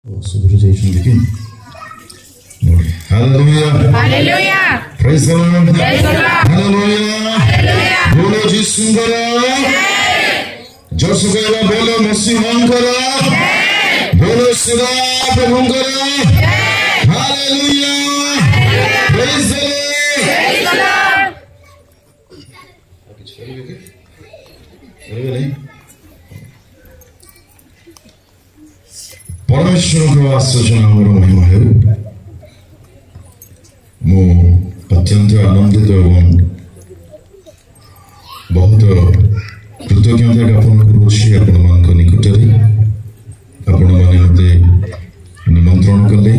So the recitation begin. Hallelujah. Hallelujah. Praise the Lord. Praise the Lord. Hallelujah. Hallelujah. बोलो जी सुंदर जो सुगेला बोलो मसीह मंगला बोलो सदा प्रभुंगला Hallelujah. Praise the Lord. Praise the Lord. परमेश्वर को आश्चर्य महिमा है मु अत्यंत आनंदित एवं बहुत कृतज्ञता ज्ञापन करुछि आपण मानक निकटरे आपण माने मते निमंत्रण कले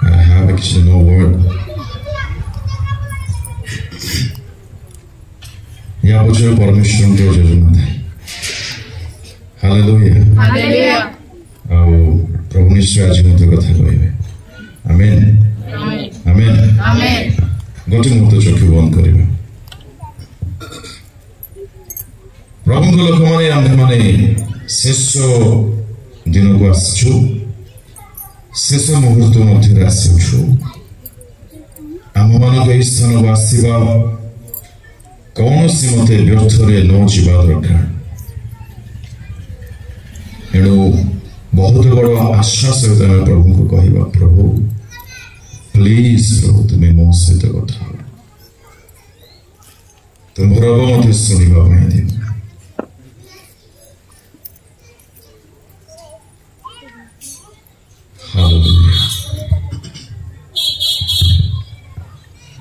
I have actually no word या बुझे परमेश्वर को जरूरत है Hallelujah. Hallelujah. ଆଉ ପ୍ରଭୁ ନିଶ୍ଚୟ ଆଜି ମଧ୍ୟ କଥା କହିବେ ଆମେନ୍ ଆମେନ୍ Amen. ଗୋଟେ ମୁହୂର୍ତ୍ତ ଚକ୍ଷୁ ବନ୍ଦ କରିବା ପ୍ରଭୁଙ୍କ ଲୋକମାନେ ଆମ୍ଭେମାନେ ଶେଷ ଦିନକୁ ଆସିଛୁ ଶେଷ ମୁହୂର୍ତ୍ତ ମଧ୍ୟରେ ଆସିଛୁ ଆମମାନଙ୍କ ଏହି ସ୍ଥାନକୁ ଆସିବା କୌଣସି ମତେ ବ୍ୟର୍ଥରେ ନ ଯିବା ଦରକାର एणु बहुत बड़ आशा सहित आम प्रभु को कहवा प्रभु प्लीज प्रभु तुम्हें मो सहित कथा तुम्हारा मत शुणा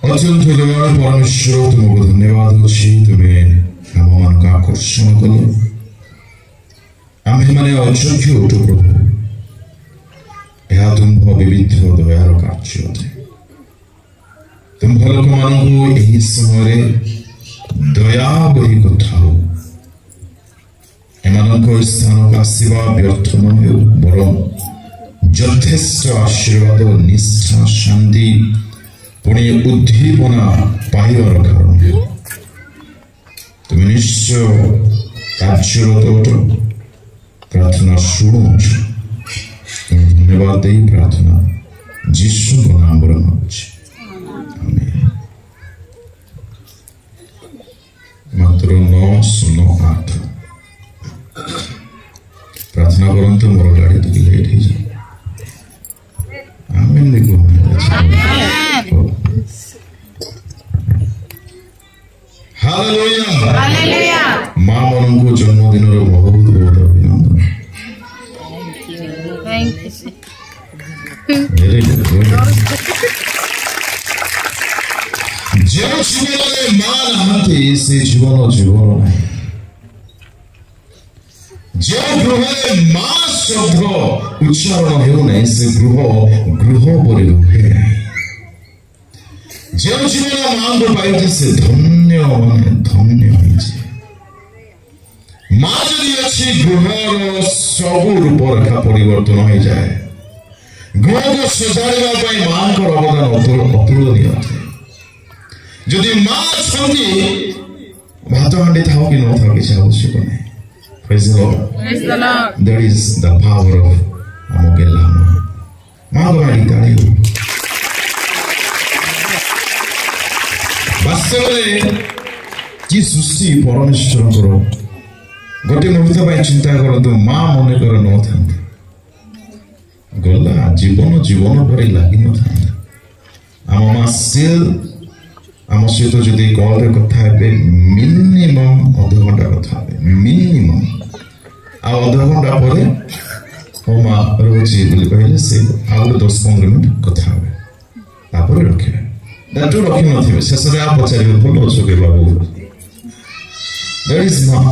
अत्यंत दयालु परमेश्वर तुमको धन्यवाद अच्छी तुम्हें आम मान आकर्षण कल आम्हे माने अयोग्य उठ प्रभु यह तुम विविध दयार कार्य अटे तुम लोक मानू यही समय दया बही कथा हो एमानक स्थान को आसवा व्यर्थ न हो बरं यथेष्ट आशीर्वाद निष्ठा शांति पुणी उद्दीपना पाइबार कारण हो तुम निश्चय कार्यरत उठ प्रार्थना शुणुच धन्यवाद दे प्रार्थना जीशु को नाम मांगुछि आमेन मात्र 9:08 प्रार्थना करंतु मोर गाड़ी तो लेट हो जाए आमेन देखो हालेलुया Hallelujah. मां मन को जन्मदिन रो बहुत बहुत अभिनंदन Thank you. Very good. जो जीवन में मां नहाते से जीवन नहीं जो गृह में मां शब्द उच्चारण हो नहीं से गृह पर रुहे जो जीवन मां को पाइते से धन्य धन्य मां जदि अच्छी गृहर सब रूपरेखा परिवर्तन हो जाए गृह को सजाड़ा मां को अवदान अतुलनीय जदि मां अच्छी भात हांडी था कि न था किसी आवश्यक नहीं Praise the Lord. Praise the Lord. That is the power of Amogella मां को हांडी ताड़ी हो वास्तव में जी सृष्टि परमेश्वर करो गोटे मुहूर्त चिंता करते मां मन कर न था गला जीवन जीवन पर लगी न था आम मां स्टिल आम सहित जदि कल कथा मिनिमम अध घंटा कथा मिनिमम आध घंटा पर मो मां रोचे कहले से आउ 10-15 मिनट कथा रखे दाटू रखी नथिबे शेष रे आ पचारिबे भलो अछो के बाबू दैट इज मां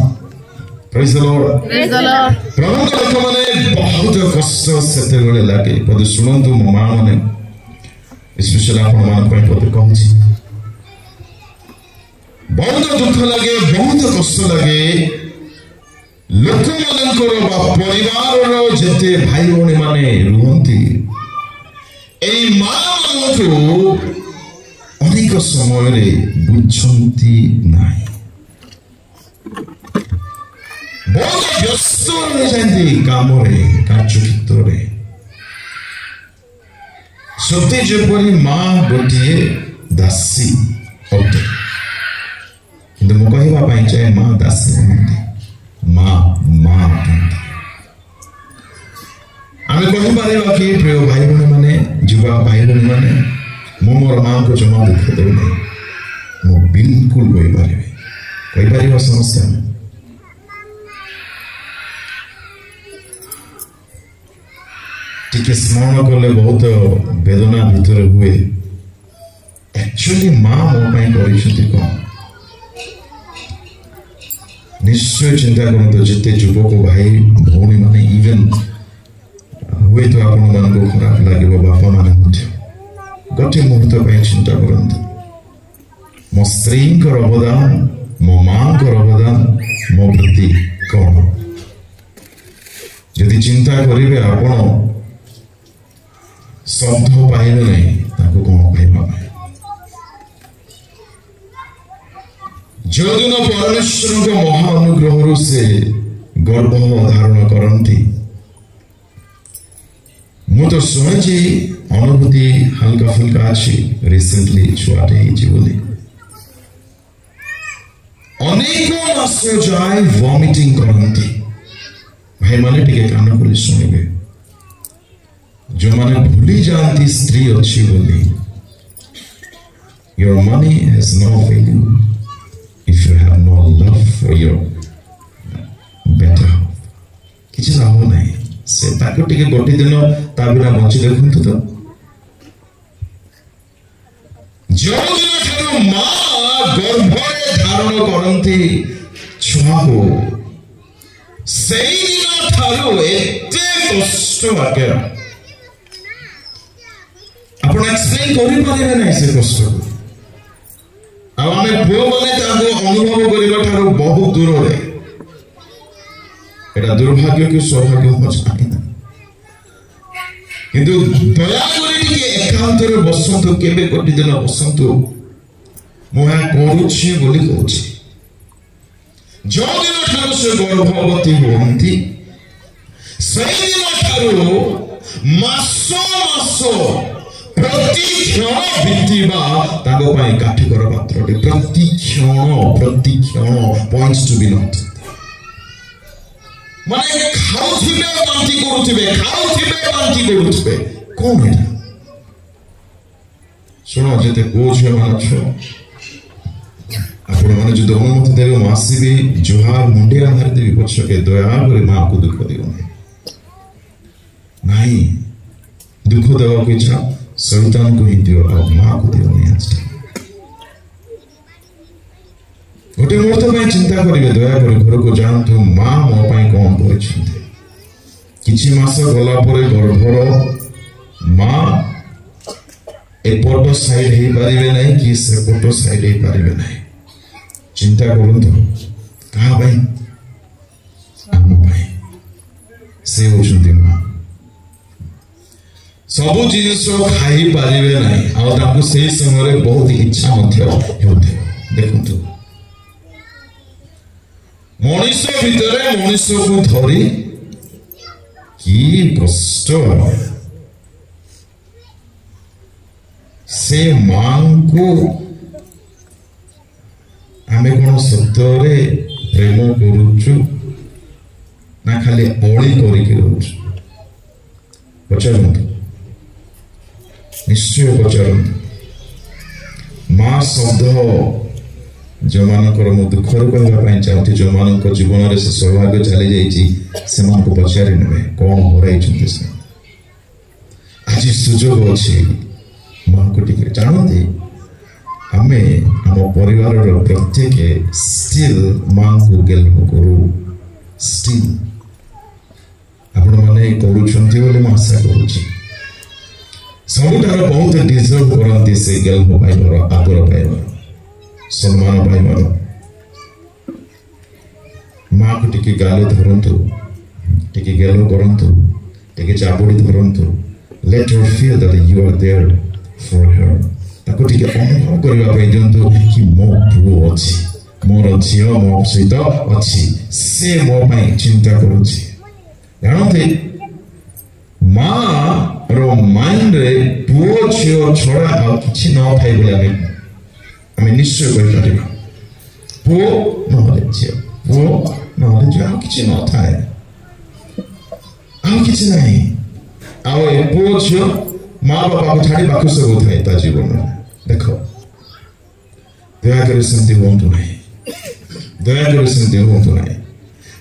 Praise the Lord. Praise the Lord. प्रभु के लोक माने बहुत कष्ट सेते गले लागे पद सुनंतु मो मां माने स्पेशल आपण मान पय पद कहछि बहुत दुख लागे बहुत कष्ट लागे लोक मानकर बा परिवार रो जते भाई भौणी माने रुहंती एई मां मानकु अनेक समय रे बुझंती नाही बहुत व्यस्त रही जाती काम कार्यक्षेत्र में सत्य जपरी माँ गोटे दासी अटे कि मुझे चाहे माँ दासी नुहति माँ माँ आम कहीपर कि प्रिय भाई भाई मैंने युवा भाई भाई मैंने मोर माँ को जमा दुख देना मु बिल्कुल कहीपर समस्या टिके स्मरण कले बहुत वेदना भीतर हुए एक्चुअली माँ मो कौन निश्चय चिंता करते जिते युवक भाई भौणी माने इवेन हुए तो आपण मान को खराब लगे बापा माने गोटे मुहूर्त चिंता करते मो स्त्री अवदान मो माँ अवदान मो प्रति कौन यदि चिंता करेंगे आपण शब्द पाइबे नहीं कौन कहवा जो दिन परमेश्वर महा अनुग्रह से गर्भ धारण करती मु तो शुणी अनुभूति हल्का फुल्का अच्छी रिसेंटली छुआटे बोली अनेक मास जाए वॉमिटिंग करती भाई माने टिके कान खोली शुणिबे जो माने भूली जानती स्त्री अच्छी बोली your money has no value if you have no love for your better half किसी लाभ नहीं से ताको टिके गोटी दिन ता बिना बंची देखंतु तो जो दिन ठारो माँ गर्भरे धारण करंती छुआ को सेई दिन ठारो एते कष्ट आके आपण एक्सप्लेन करि परिबे नै से कष्ट आमे पुओ माने ताको अनुभव करिबा ठारो बहुत दूर रे एटा दुर्भाग्य के सौभाग्य मचाई ना किंतु दया करी के एकांत रे बसंत केबे कोटी दिन बसंत मोहा करूछि बोली कहूछि जो दिन ठारो से गर्भवती होंती सही दिन ठारो मासो मासो प्रति क्षण भित्तिबा ताको पई काठीकर पात्रटी प्रति क्षण पॉइंट्स टू बी नोट माने खाउथिबे बांती करूथिबे कोन है सुनो जते कोच मान छो आपण माने जो अनुमत देबे मासीबे जुहार मुंडे आधार देबी पक्ष के दया करे मां को दुख दियो नहीं दुख देवा को इच्छा संतान को ही दियो और माँ को दियो नहीं आज गोटे मुहूर्त में चिंता करिवे दया कर घर को जानतु माँ मो पाई कौन करछन्ते किछि मास गला परे गर्भर माँ एपट साइड हे पारिबे नहीं कि सेपट साइड हे पारिबे नहीं चिंता करंतु कहा भाई आम भाई से होछन्ते माँ सबु जिनिस खाई पारिबे नहीं आ से समय बहुत इच्छा देखु मनीष भितर मनीष को धरी कि कष्ट से मां को आमे कौन सत्य प्रेम करुचु ना खाली अली करके रोचु पचारतु निश्चय पचारतु माँ शब्द जो मानकर मु दुखर कहवाई चाहती जो मान जीवन में से सौभाग्य चली जाइए पचारि ने कौन हर आज सुजोग अच्छी माँ को टे जानते आम आम परिवार प्रत्येक स्टिल माँ को गेल्प करू स्टिल आपण मैंने कर आशा करुच्ची सबुठार बहुत डिजर्व करती से गेल्प पाइबार आदर पाइबार सम्मान पाइबार माँ को टिके गाले धरतु टिके गेलो करंतु टिके चाबुड़ी धरतु let her feel that you are there for her ताको टिके अनुभव करबा पई जंतु कि मो पुओ अछि मोर झी मो सहित अच्छी से मो चिंता करुच्ची जानते माँ रो माइंड रे पुओ झील छड़ा आ किछि न थाई बोले आमे निश्चय कहि परिबा पुओ नहले झील पुओ नहले झील आ किछि न थाए आ किछि नाही आ ए पुओ झील माँ बापा को छाड़ी बाकी सब थाए ता जीवन में देखो दयाकर सेमती हुंतु नाही दयाकर सेमती हुंतु नाही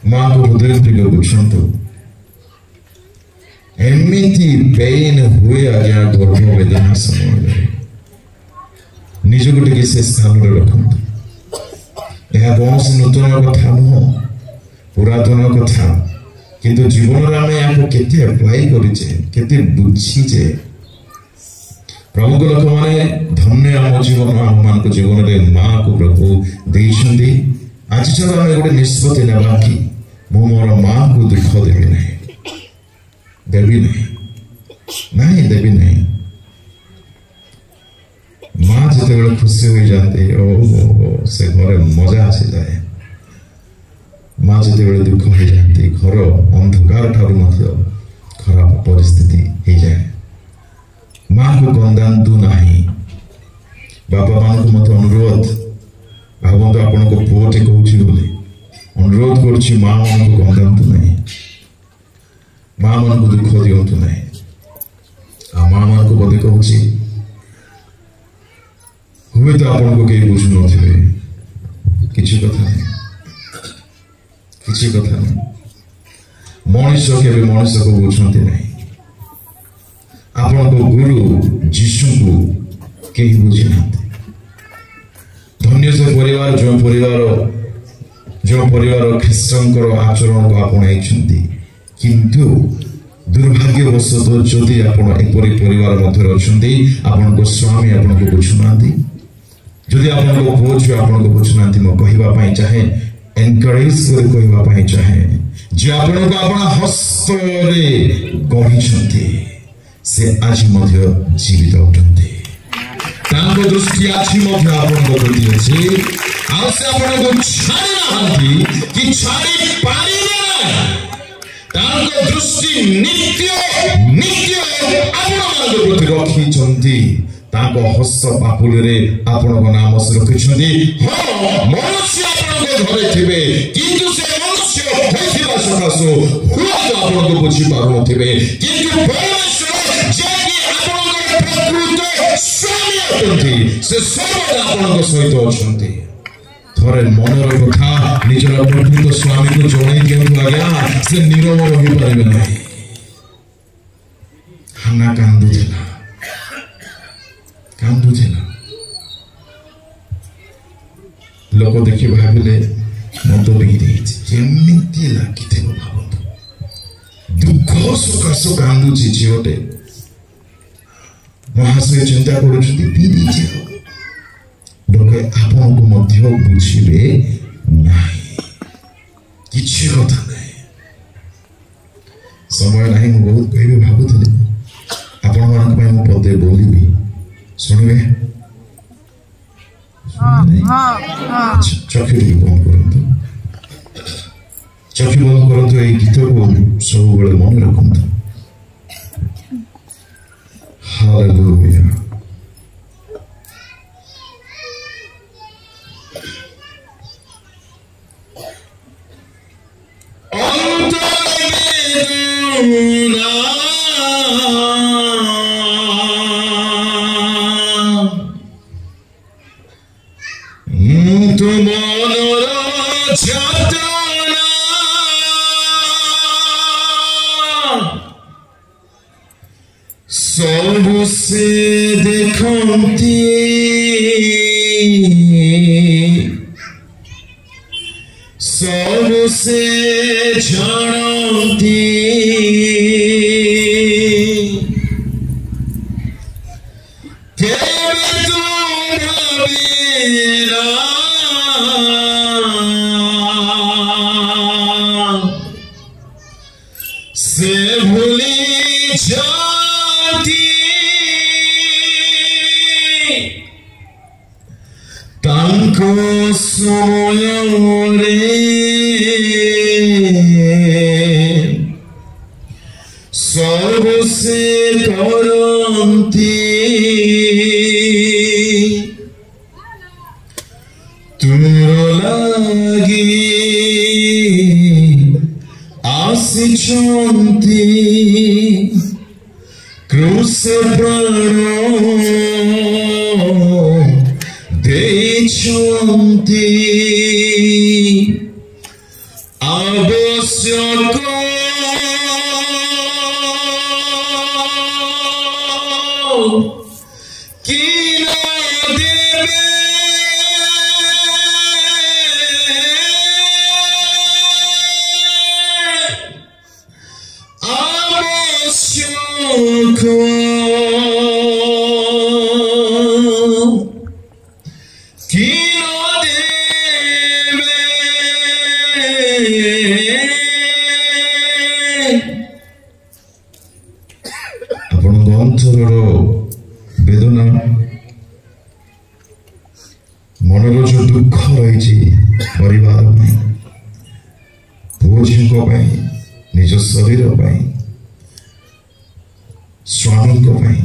माँ को हृदय प्रिय बुझंतु एमिति पेन हुए आज्ञा गर्भ वेदना समय निज को से स्थान रखु यह कौन से नूतन कथा नुह पुरातन कथा किंतु जीवन आम यहाँ केते अप्लाई करते बुझीचे प्रभु को लोक मैंने धन्य आम जीवन आम मान जीवन में माँ को प्रभु देते आज चल आम गोटे निष्पत्ति ना कि मु मोर माँ को दुख देवी ना देवी नहीं देवी नहीं माँ जिते खुशी हो जाते ओ से घर मजा आसी जाए माँ जिते दुख हो जाती घर अंधकार ठारू खराब परिस्थिति हो जाए माँ को कंदातु नहीं बापा मान को मत अनुरोध भावतु आपण को पुओटे कहूँ अनुरोध करुच्ची माँ मान को कंदातु नहीं माँ मान को दुख दिंतु नहीं आ माँ मान को बदे कहूँ हुए तो आपण को कहीं बुझु न किसी कथा नहीं किसी कथा नहीं मनीष के मनीष को बुझती नहीं आपण को गुरु जीशु को कहीं बुझी ना धन्य से परिवार जो परिवार ख्रीष्टर आचरण को आपणाई किंतु दुर्भाग्यवशत जदि आपण एपरी परिवार मध्य अच्छा आपण को स्वामी आपण को बुझुना जदि आपण को पुओ झील आपण को बुझुना मो कहवाई चाहे एनकरेज कर कहवाई चाहे जे आपण को आपण हस्त गढ़ी से आज जीवित उठते दृष्टि आज प्रति अच्छे से आपको छाड़ी ना कि छाड़ी पारे दृष्टि नित्य नित्य प्रति रखी हस्त पापुल आपण नाम से रखी हाँ मनुष्य घरे थे किंतु से मनुष्य सकाशु हुए आपको बुझीपार थे से सब सहित अच्छा थोड़े मनर कथा निजर प्रकृत स्वामी को जन दिंतु आज्ञा से नीरव रही पारे ना हाना कांदुला लोक देखी भाविले मत पी लगी भावत दुख सकाश कांदुची झीटे महाशय चिंता कर लोके आपन को बुझे किसी कथा नहीं समय ना मुझे बहुत कह भावुली आपण मान पदे बोलि शुणे चक्षु बंद करूँ ये गीत को सब मन रखु हालेलुया सबु से देखती सबु से जानती केवे तू भावेला से भूली तांक ସମୟରେ ସବୁ ସେ କରନ୍ତି ତୁମର ଲାଗି ଆସିଛନ୍ତି କ୍ରୁଶ ପ୍ରାଣ ଦେଇଛନ୍ତି ଆବଶ୍ୟକ କି ନ ଦେବେ ଆବଶ୍ୟକ କି ନ ଦେବେ ଆପଣଙ୍କ ଅନ୍ତରର ବେଦନା ମନର ଯୋଉ ଦୁଃଖ ରହିଛି ପରିବାର ପାଇଁ ପୁଅ ଝିଅଙ୍କ ପାଇଁ ନିଜ ଶରୀର ପାଇଁ ସ୍ୱାମୀଙ୍କ ପାଇଁ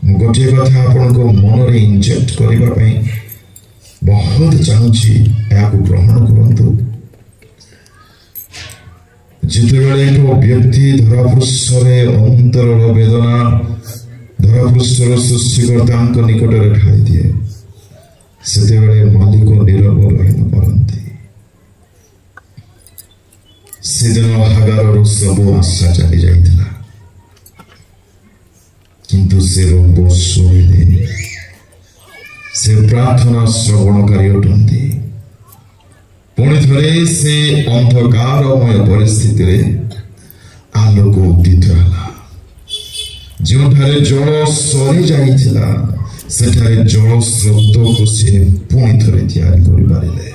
ମୁଁ ଗୋଟିଏ କଥା ଆପଣଙ୍କ ମନରେ ଇଞ୍ଜେକ୍ଟ କରିବା ପାଇଁ ବହୁତ ଚାହୁଁଛି ଏହାକୁ ଗ୍ରହଣ କରନ୍ତୁ ଯେତେବେଳେ ଏକ ବ୍ୟକ୍ତି ଧରାପୃଷ୍ଠରେ ଅନ୍ତରର ବେଦନା ଧରାପୃଷ୍ଠର ସୃଷ୍ଟିକର୍ତ୍ତାଙ୍କ ନିକଟରେ ଢାଳିଦିଏ ସେତେବେଳେ ମାଲିକ ନୀରବ ରହିନପାରନ୍ତି ସେଦିନ ହାଗାରର ସବୁ ଆଶା ଚାଲି ଯାଇଥିଲା କିନ୍ତୁ ସେ ରଙ୍ଗ ଶୁଣିଲେ ସେ ପ୍ରାର୍ଥନା ଶ୍ରବଣକାରୀ ଅଟନ୍ତି ପୁଣି ଥରେ ସେ ଅନ୍ଧକାରମୟ ପରିସ୍ଥିତିରେ ଆଲୋକ ଉଦିତ ହେଲା ଯେଉଁଠାରେ ଜଳ ସରି ଯାଇଥିଲା ସେଠାରେ ଜଳ ସ୍ରୋତକୁ ସେ ପୁଣି ଥରେ ତିଆରି କରିପାରିଲେ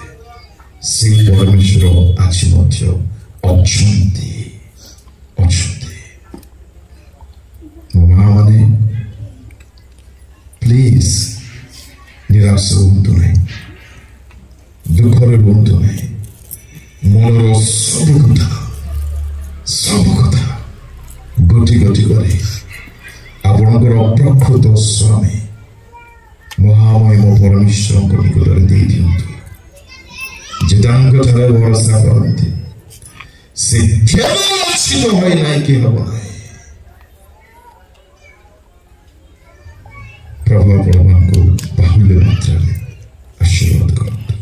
ସେ ପରମେଶ୍ୱର ଆଜି ମଧ୍ୟ ଅଛନ୍ତି ମୋ ମା ମାନେ ପ୍ଲିଜ ନିରାଶ ହୁଅନ୍ତୁ ନାହିଁ ଦୁଃଖରେ ରୁହନ୍ତୁ ନାହିଁ ମନର ସବୁ କଥା ଗୋଟି ଗୋଟି କରି ଆପଣଙ୍କର ପ୍ରକୃତ ସ୍ୱାମୀ ମହାମୟ ପରମେଶ୍ୱରଙ୍କ ନିକଟରେ ଦେଇ ଦିଅନ୍ତୁ ଯେ ତାଙ୍କଠାରେ ଭରସା କରନ୍ତି ସେ ଲକ୍ଷିତ ହୋଇ ନାହିଁ କି ହେବ ନାହିଁ ପ୍ରଭୁ ଆପଣମାନଙ୍କୁ ବାହୁଲ୍ୟ ମାତ୍ରାରେ ଆଶୀର୍ବାଦ କରନ୍ତୁ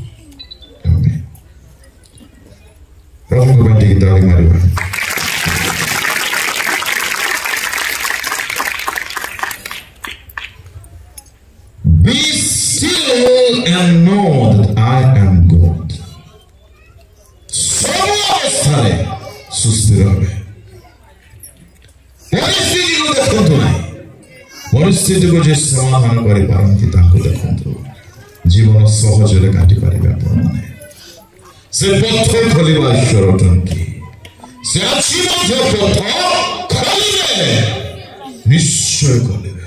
ପ୍ରଭୁଙ୍କ ପାଇଁ ଟିକେ ତାଳି ମାରିବା Be still and know that I am God. ସବୁ ଅବସ୍ଥାରେ ସୁସ୍ଥିର ହେବେ ପରିସ୍ଥିତିକୁ ଦେଖନ୍ତୁ ନାହିଁ ପରିସ୍ଥିତିକୁ ଯେ ସମାଧାନ କରିପାରନ୍ତି ତାଙ୍କୁ ଦେଖନ୍ତୁ ଜୀବନ ସହଜରେ କାଟିପାରିବେ ଆପଣମାନେ ସେ ପଥ ଖୋଲିବା ଈଶ୍ୱର ଅଟନ୍ତି ସେ ଆଜି ମଧ୍ୟ ପଥ ଖୋଲିବେ ନିଶ୍ଚୟ ଖୋଲିବେ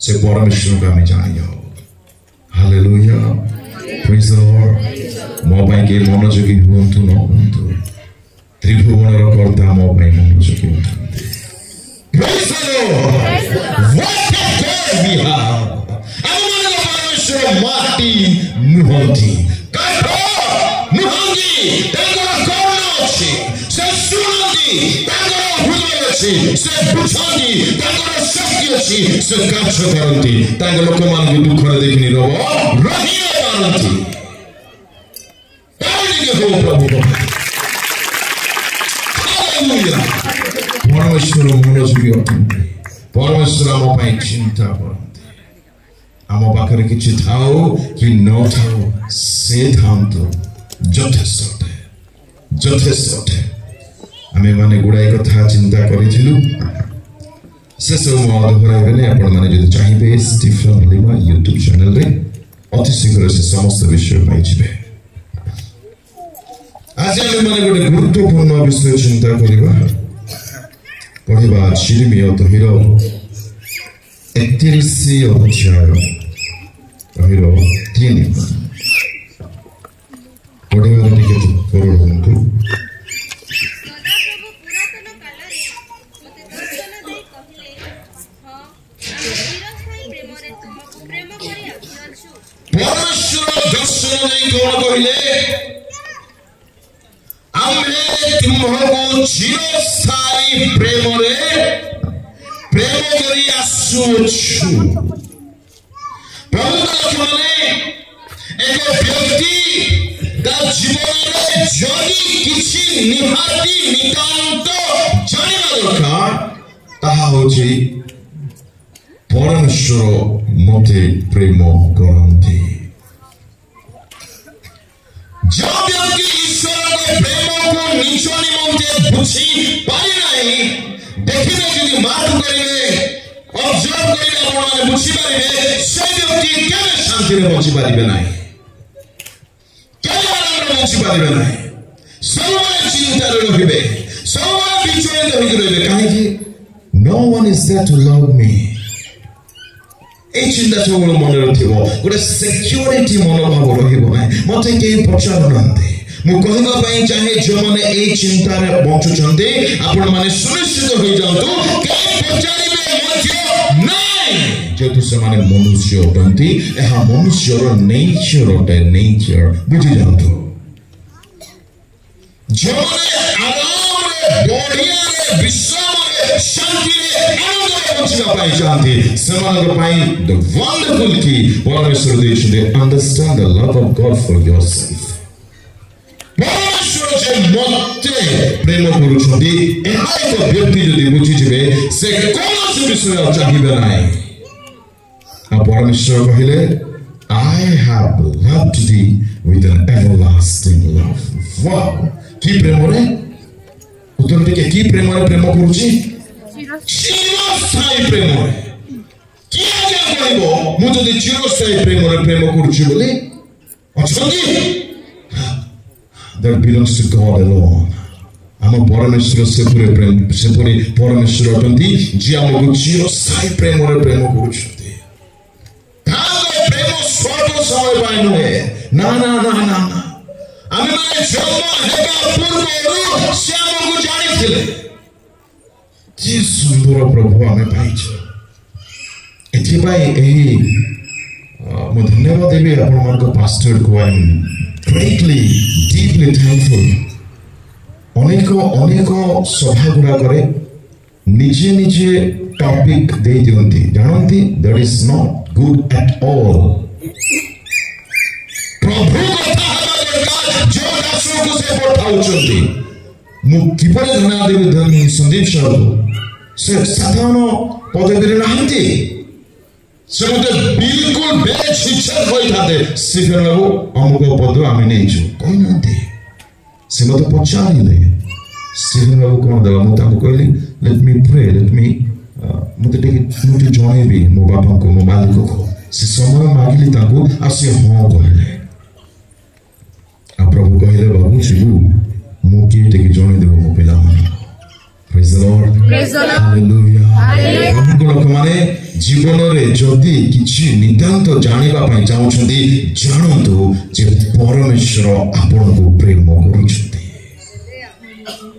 ସେ ପରମେଶ୍ୱରଙ୍କୁ ଆମେ ଜାଣିଯାଉ ହାଲେଲୁୟା ପ୍ରେଜ୍ ଦ ଲର୍ଡ ମୋ ପାଇଁ କିଏ ମନୋଯୋଗୀ ହୁଅନ୍ତୁ ନ ହୁଅନ୍ତୁ ତ୍ରିଭୁବନର କର୍ତ୍ତା ମୋ ପାଇଁ ମନୋଯୋଗୀ ଅଟନ୍ତି ପ୍ରେଜ୍ ଦ Lord what a God we have ଆମମାନଙ୍କ ପରମେଶ୍ୱର ମାଟି ନୁହନ୍ତି କାଠ ନୁହନ୍ତି ତାଙ୍କର କର୍ଣ୍ଣ ଅଛି ସେ ଶୁଣନ୍ତି ତାଙ୍କର ହୃଦୟ ଅଛି ସେ ବୁଝନ୍ତି ତାଙ୍କର ଶକ୍ତି ଅଛି ସେ କାର୍ଯ୍ୟ କରନ୍ତି ତାଙ୍କ ଲୋକମାନଙ୍କୁ ଦୁଃଖରେ ଦେଖି ନିରବ ରହିପାରନ୍ତି ପ୍ରଭୁ ପରମେଶ୍ୱର ମନୋଯୋଗୀ ଅଟନ୍ତି ପରମେଶ୍ୱର ଆମ ପାଇଁ ଚିନ୍ତା କରନ୍ତି ଆମ ପାଖରେ କିଛି ଥାଉ କି ନଥାଉ ସେ ଥାନ୍ତୁ ଯଥେଷ୍ଟ ଅଟେ ଆମେ ମାନେ ଗୁଡ଼ାଏ କଥା ଚିନ୍ତା କରିଥିଲୁ ସେସବୁ ମୁଁ ଦୋହରାଇବେନି ଆପଣମାନେ ଯଦି ଚାହିଁବେ ଷ୍ଟିଫେନ୍ ଲିମା ୟୁଟ୍ୟୁବ୍ ଚ୍ୟାନେଲରେ ଅତି ଶୀଘ୍ର ସେ ସମସ୍ତ ବିଷୟ ପାଇଯିବେ ଆଜି ଆମେମାନେ ଗୋଟେ ଗୁରୁତ୍ୱପୂର୍ଣ୍ଣ ବିଷୟ ଚିନ୍ତା କରିବା ପଢ଼ିବା ଯିରିମିୟ ବହିର 31 ଅଧ୍ୟାୟ କହିର ତିନି ପଢ଼ିବାରେ ଟିକେ କରୋଡ଼ ହୁଅନ୍ତୁ। परमेश्वर दर्शन नहीं कौन कहले आमे तुमको चिरस्थायी प्रेम करी आसुछु। प्रभु लक्ष्मणे एक व्यक्ति जीवन में जदि किसी निहाती नितांत जानिबा दरकार ताहा होछि परमेश्वर मते प्रेम करते। जो व्यक्ति ईश्वर के प्रेम को निज निमंते बुझी पारि नहीं देखिने यदि मार्ग करिवे ऑब्जर्व करिवे आपण माने बुझी पारिबे से व्यक्ति केबे शांति रे बंची पारिबे नाही केबे आनंद रे बंची पारिबे नाही सबले चिंता रे रहिबे सबले विचलित होई रहिबे काहे कि no one is there to love me এই চিন্তা সবল মনে রথিব গোটে সিকিউরিটি মনোভাব রহিব না মতে কেই পচারুনান্তে মু কহিবা পাই চাহে যে মানে এই চিন্তারে বঞ্চুচন্তে আপন মানে সুনিশ্চিত হই যাওতো কেই পচারিবে মধ্য নাই যেহেতু ସେମାନେ ମନୁଷ୍ୟ ଅଟନ୍ତି ଏହା ମନୁଷ୍ୟର ନେଚର ଅଟେ ନେଚର ବୁଝି ଯାଆନ୍ତୁ। ଯେଉଁମାନେ ଆରାମରେ ବଢିଆରେ ବିଶ୍ରାମରେ ଶାନ୍ତିରେ ଆନନ୍ଦରେ ବଞ୍ଚିବା ପାଇଁ ଚାହାନ୍ତି ସେମାନଙ୍କ ପାଇଁ the wonderful key ପରମେଶ୍ୱର ଦେଇଛନ୍ତି understand the love of God for yourself। ପରମେଶ୍ୱର ଯେ ମୋତେ ପ୍ରେମ କରୁଛନ୍ତି ଏହା ଏକ ବ୍ୟକ୍ତି ଯଦି ବୁଝିଯିବେ ସେ କୌଣସି ବିଷୟ ଚାହିଁବେ ନାହିଁ। ଆଉ ପରମେଶ୍ୱର କହିଲେ I have loved thee with an everlasting love। wow কি প্রেমরে উত্তর টিকে কি প্রেমরে প্রেম করুছি চিরস্থায়ী প্রেমরে কি আজ্ঞা করিব মু যদি চিরস্থায়ী প্রেমরে প্রেম করুছি বলে অଛନ୍ତି that belongs to God alone। ଆମ ପରମେଶ୍ୱର ସେପରି ପ୍ରେମ ସେପରି ପରମେଶ୍ୱର ଅଟନ୍ତି ଯିଏ ଆମକୁ ଚିରସ୍ଥାୟୀ ପ୍ରେମରେ ପ୍ରେମ କରୁଛନ୍ତି। ତାଙ୍କ ପ୍ରେମ ସ୍ୱଳ୍ପ ସମୟ ପାଇଁ ନୁହେଁ ନା ନା ନା ନା ନା ଆମେ ମାନେ ଜନ୍ମ ହେବା ପୂର୍ବରୁ ସେ ଆମକୁ ଜାଣିଥିଲେ। କି ସୁନ୍ଦର ପ୍ରଭୁ ଆମେ ପାଇଛୁ। ଏଥିପାଇଁ ଏହି ମୁଁ ଧନ୍ୟବାଦ ଦେବି ଆପଣମାନଙ୍କ ପାଷ୍ଟରକୁ ଆଇ ଏମ୍ ଗ୍ରେଟଲି ଡିପଲି ଥ୍ୟାଙ୍କଫୁଲ। ଅନେକ ଅନେକ ସଭା ଗୁଡ଼ାକରେ ନିଜେ ନିଜେ ଟପିକ ଦେଇ ଦିଅନ୍ତି ଜାଣନ୍ତି that is not good at all. ପ୍ରଭୁ କଥା ହେବା ଦରକାର ଯୋଉ ଦାସକୁ ସେ ପଠାଉଛନ୍ତି। ମୁଁ କିପରି ଧନ୍ୟବାଦ ଦେବି ସନ୍ଦୀପ ସାର୍କୁ ସେ ସାଧାରଣ ପଦବୀରେ ନାହାନ୍ତି ସେ ମୋତେ ବିଲକୁଲ ବେଝିଝକ କହିଥାନ୍ତେ ସିଫେନ ବାବୁ ଅମୁକ ପଦ ଆମେ ନେଇଛୁ କହିନାହାନ୍ତି। ସେ ମୋତେ ପଚାରିଲେ ସିଫେନ ବାବୁ କ'ଣ ଦେବା ମୁଁ ତାଙ୍କୁ କହିଲି ଲେଟ୍ ମି ପ୍ରେ ଲେଟ୍ ମି ମୋତେ ଟିକେ ମୁଁ ଟିକେ ଜଣେଇବି ମୋ ବାପାଙ୍କୁ ମୋ ମାଲିକକୁ। ସେ ସମୟ ମାଗିଲି ତାଙ୍କୁ ଆଉ ସେ ହଁ କହିଲେ। ଆଉ ପ୍ରଭୁ କହିଲେ ବାବୁ ଯିବୁ ମୁଁ କିଏ ଟିକେ ଜଣେଇଦେବ ମୋ ପିଲାମାନଙ୍କୁ। Praise the Lord. Praise the Lord. Hallelujah. Hallelujah. ପ୍ରଭୁଙ୍କ ଲୋକମାନେ ଜୀବନରେ ଯଦି କିଛି ନିତାନ୍ତ ଜାଣିବା ପାଇଁ ଚାହୁଁଛନ୍ତି ଜାଣନ୍ତୁ ଯେ ପରମେଶ୍ୱର ଆପଣଙ୍କୁ ପ୍ରେମ କରୁଛନ୍ତି।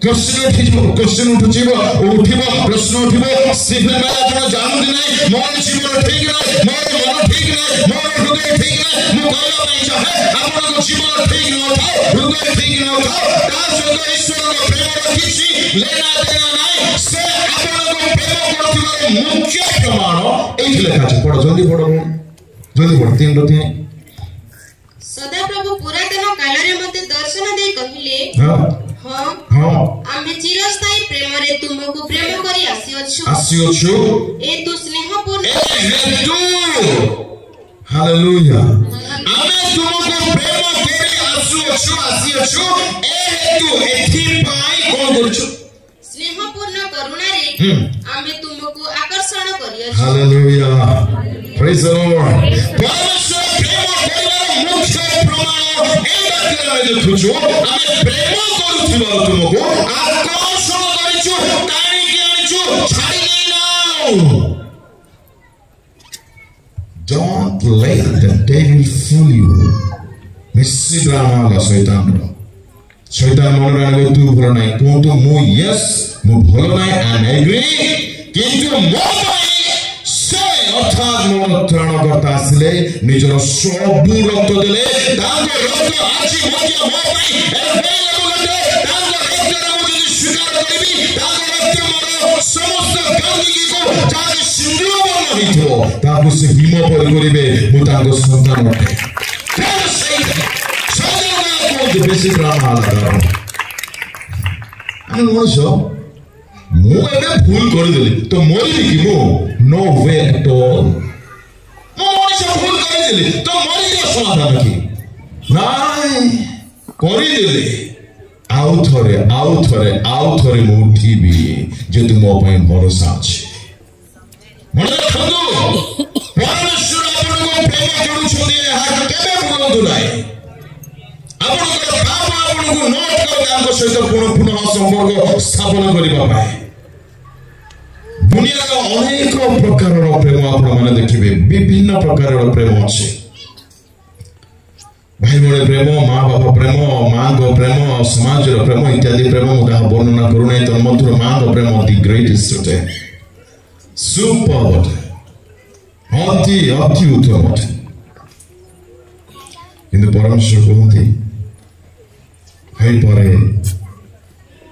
क्वेश्चन उठुचिब उठिब प्रश्न उठिब सिफेन बाबा जण जानନ୍ତି ନାହିଁ ମୋର ଜୀବନ ଠିକ ନାହିଁ ମୋର ମନ ଠିକ ନାହିଁ ମୋର ହୃଦୟ ଠିକ ନାହିଁ। ମୁଁ କହିବା ପାଇଁ ଚାହେଁ ଆପଣଙ୍କ ଜୀବନ ଠିକ ନଥାଉ ହୃଦୟ ଠିକ ନଥାଉ ତା ସହିତ ଈଶ୍ୱରଙ୍କ ପ୍ରେମର କିଛି ଲେନା ଦେନା ନାହିଁ। ସେ ଆପଣଙ୍କୁ ପ୍ରେମ କରୁଥିବାର ମୁଖ୍ୟ ପ୍ରମାଣ ଏଇଠି ଲେଖା ଅଛି। ପଢ ଜଲ୍ଦି ପଢ ଜଲ୍ଦି ପଢ 3:3। ସଦାପ୍ରଭୁ ପୁରାତନ କାଳରେ ମୋତେ ଦର୍ଶନ ଦେଇ କହିଲେ ଆମେ ଚିରସ୍ଥାୟୀ ପ୍ରେମରେ ତୁମକୁ ପ୍ରେମ କରି ଆସିଅଛୁ ଏ ତୁ ସ୍ନେହପୂର୍ଣ୍ଣ ହାଲେଲୁୟା ଆମେ ତୁମକୁ ପ୍ରେମ କରି ଆସିଅଛୁ ଏ ହେତୁ ଏଥିପାଇଁ କ'ଣ କରୁଛୁ ସ୍ନେହପୂର୍ଣ୍ଣ କରୁଣାରେ ଆମେ ତୁମକୁ ଆକର୍ଷଣ କରିଅଛୁ। ହାଲେଲୁୟା ପ୍ରେଜ୍ ଦ ଲର୍ଡ। ପରମେଶ୍ୱର ପ୍ରେମ କରିବାର ମୁଖ୍ୟ ପ୍ରମାଣ ଏହି ବାକ୍ୟରେ ଆମେ ଦେଖୁଛୁ ଆମେ ପ୍ରେମ କରୁଥିବା ତୁମକୁ ଆକର୍ଷଣ କରିଛୁ ଟାଣିକି ଆଣିଛୁ ଛାଡ଼ି ଦେଇନାଉ। Don't let the devil fool you. Messi drama la shaitan मन राने तू भलो नहीं को तो मु यस मु भलो नहीं आई एम एग्री किंतु मो भाई से अर्थात मन त्राणकर्ता आसिले निजर सबु रक्त देले तांको रक्त आछि मध्य मो भाई अवेलेबल दे तांको रक्त रे मु जदि स्वीकार करबी तांको रक्त मोर समस्त गंदगी को जाके सिंदूर बन हितो ताको से हिम पर करिवे मु तांको संतान अटे बेसी ड्रामा लगा आई मनुष्य मु एबे भूल कर देली तो मरि कि मु नो वे एट ऑल मु मनुष्य भूल कर देली तो मरि के समाधान की नाइ करि देली आउ थरे मु उठीबी जे तुम पई भरोसा अछि मन रखंदु परमेश्वर आपन को प्रेम करू छथि हा केबे भूलंदु नाही सहित पुनः संपर्क स्थापन करने दुनिया अनेक प्रकार प्रेम आपण मैंने देखिए विभिन्न प्रकार प्रेम अच्छे भाई भाई प्रेम माँ बाप प्रेम माँ को प्रेम समाज प्रेम इत्यादि प्रेम मुझे वर्णना करूना तन्मध्य माँ को प्रेम अति ग्रेटेस्ट होते सुपर अति अति उत्तम होते किंतु परमेश्वर कहते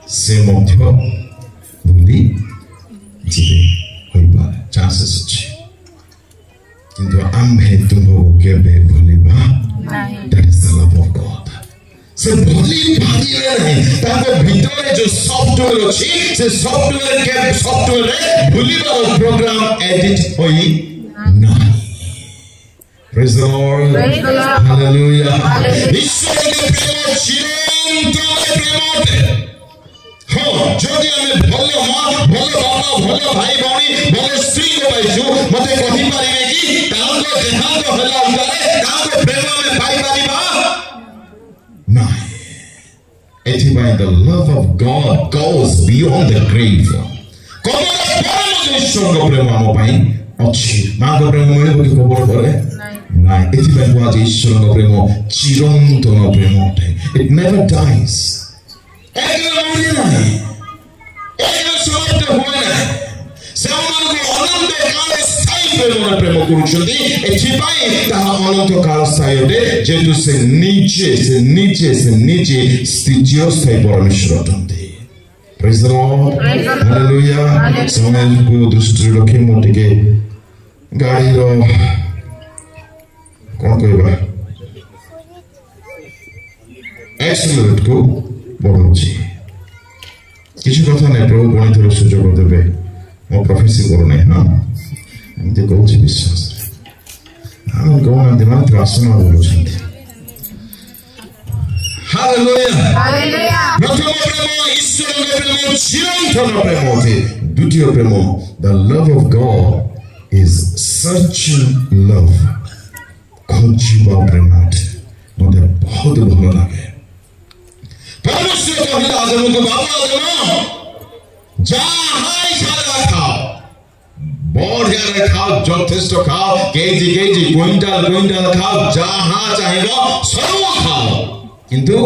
से मध्य भूली जीवे होइबार चांसेस अछि किंतु आम्भे तुमको केबे भूलिबा that is the love of God से भूली पारिबे नहीं ताको भितरे जो सॉफ्टवेयर अछि से सॉफ्टवेयर के सॉफ्टवेयर रे भूलिबार प्रोग्राम एडिट होई नाही प्रेज द लॉर्ड हालेलुया ईश्वर के प्रेम चिरंतन हाँ जदि हमें भलो माँ भलो बाबा भलो भाई भाई भलो स्त्री को पाइछु मते कहि पारिबे कि तांको देहांत होला उतारे तांको प्रेम में पाई पारिबा नाही एथि by the love of God goes beyond the grave कबो परम ईश्वर को प्रेम हम पाई अछि मां को प्रेम मिले कि कबो करे नाही एथि बाय बुआ ईश्वर को प्रेम चिरंतन प्रेम अटे इट नेवर डाइज प्रेम अनंत काल स्थायी जेतु से नीचे स्थितियों स्थायी परमेश्वर अटंती प्रेज द लॉर्ड हालेलुया समय को दृष्टि रखी मोटिके गाड़ी रो कौन कहबा एक्सेलरेट को बढ़ाऊँगी किसी कथा नहीं प्रभु पुणी थोड़ा सुजोग देवे मो प्रोफेसी करूना हाँ एमती कहूँ विश्वास हाँ कहना माने तो आसना बोलूँ हालेलुया प्रथम प्रेम ईश्वर प्रेम चिरंतन प्रेम होते द्वितीय प्रेम the love of God is searching love खोजिबा प्रेम मते बहुत भल लगे परमेश्वर कहला आदम को बाबा आदम जहाँ इच्छा खाओ बढ़िया खाओ যথেষ্ট खाओ केजी क्विंटल खाओ जहाँ चाहिए सब खाओ किंतु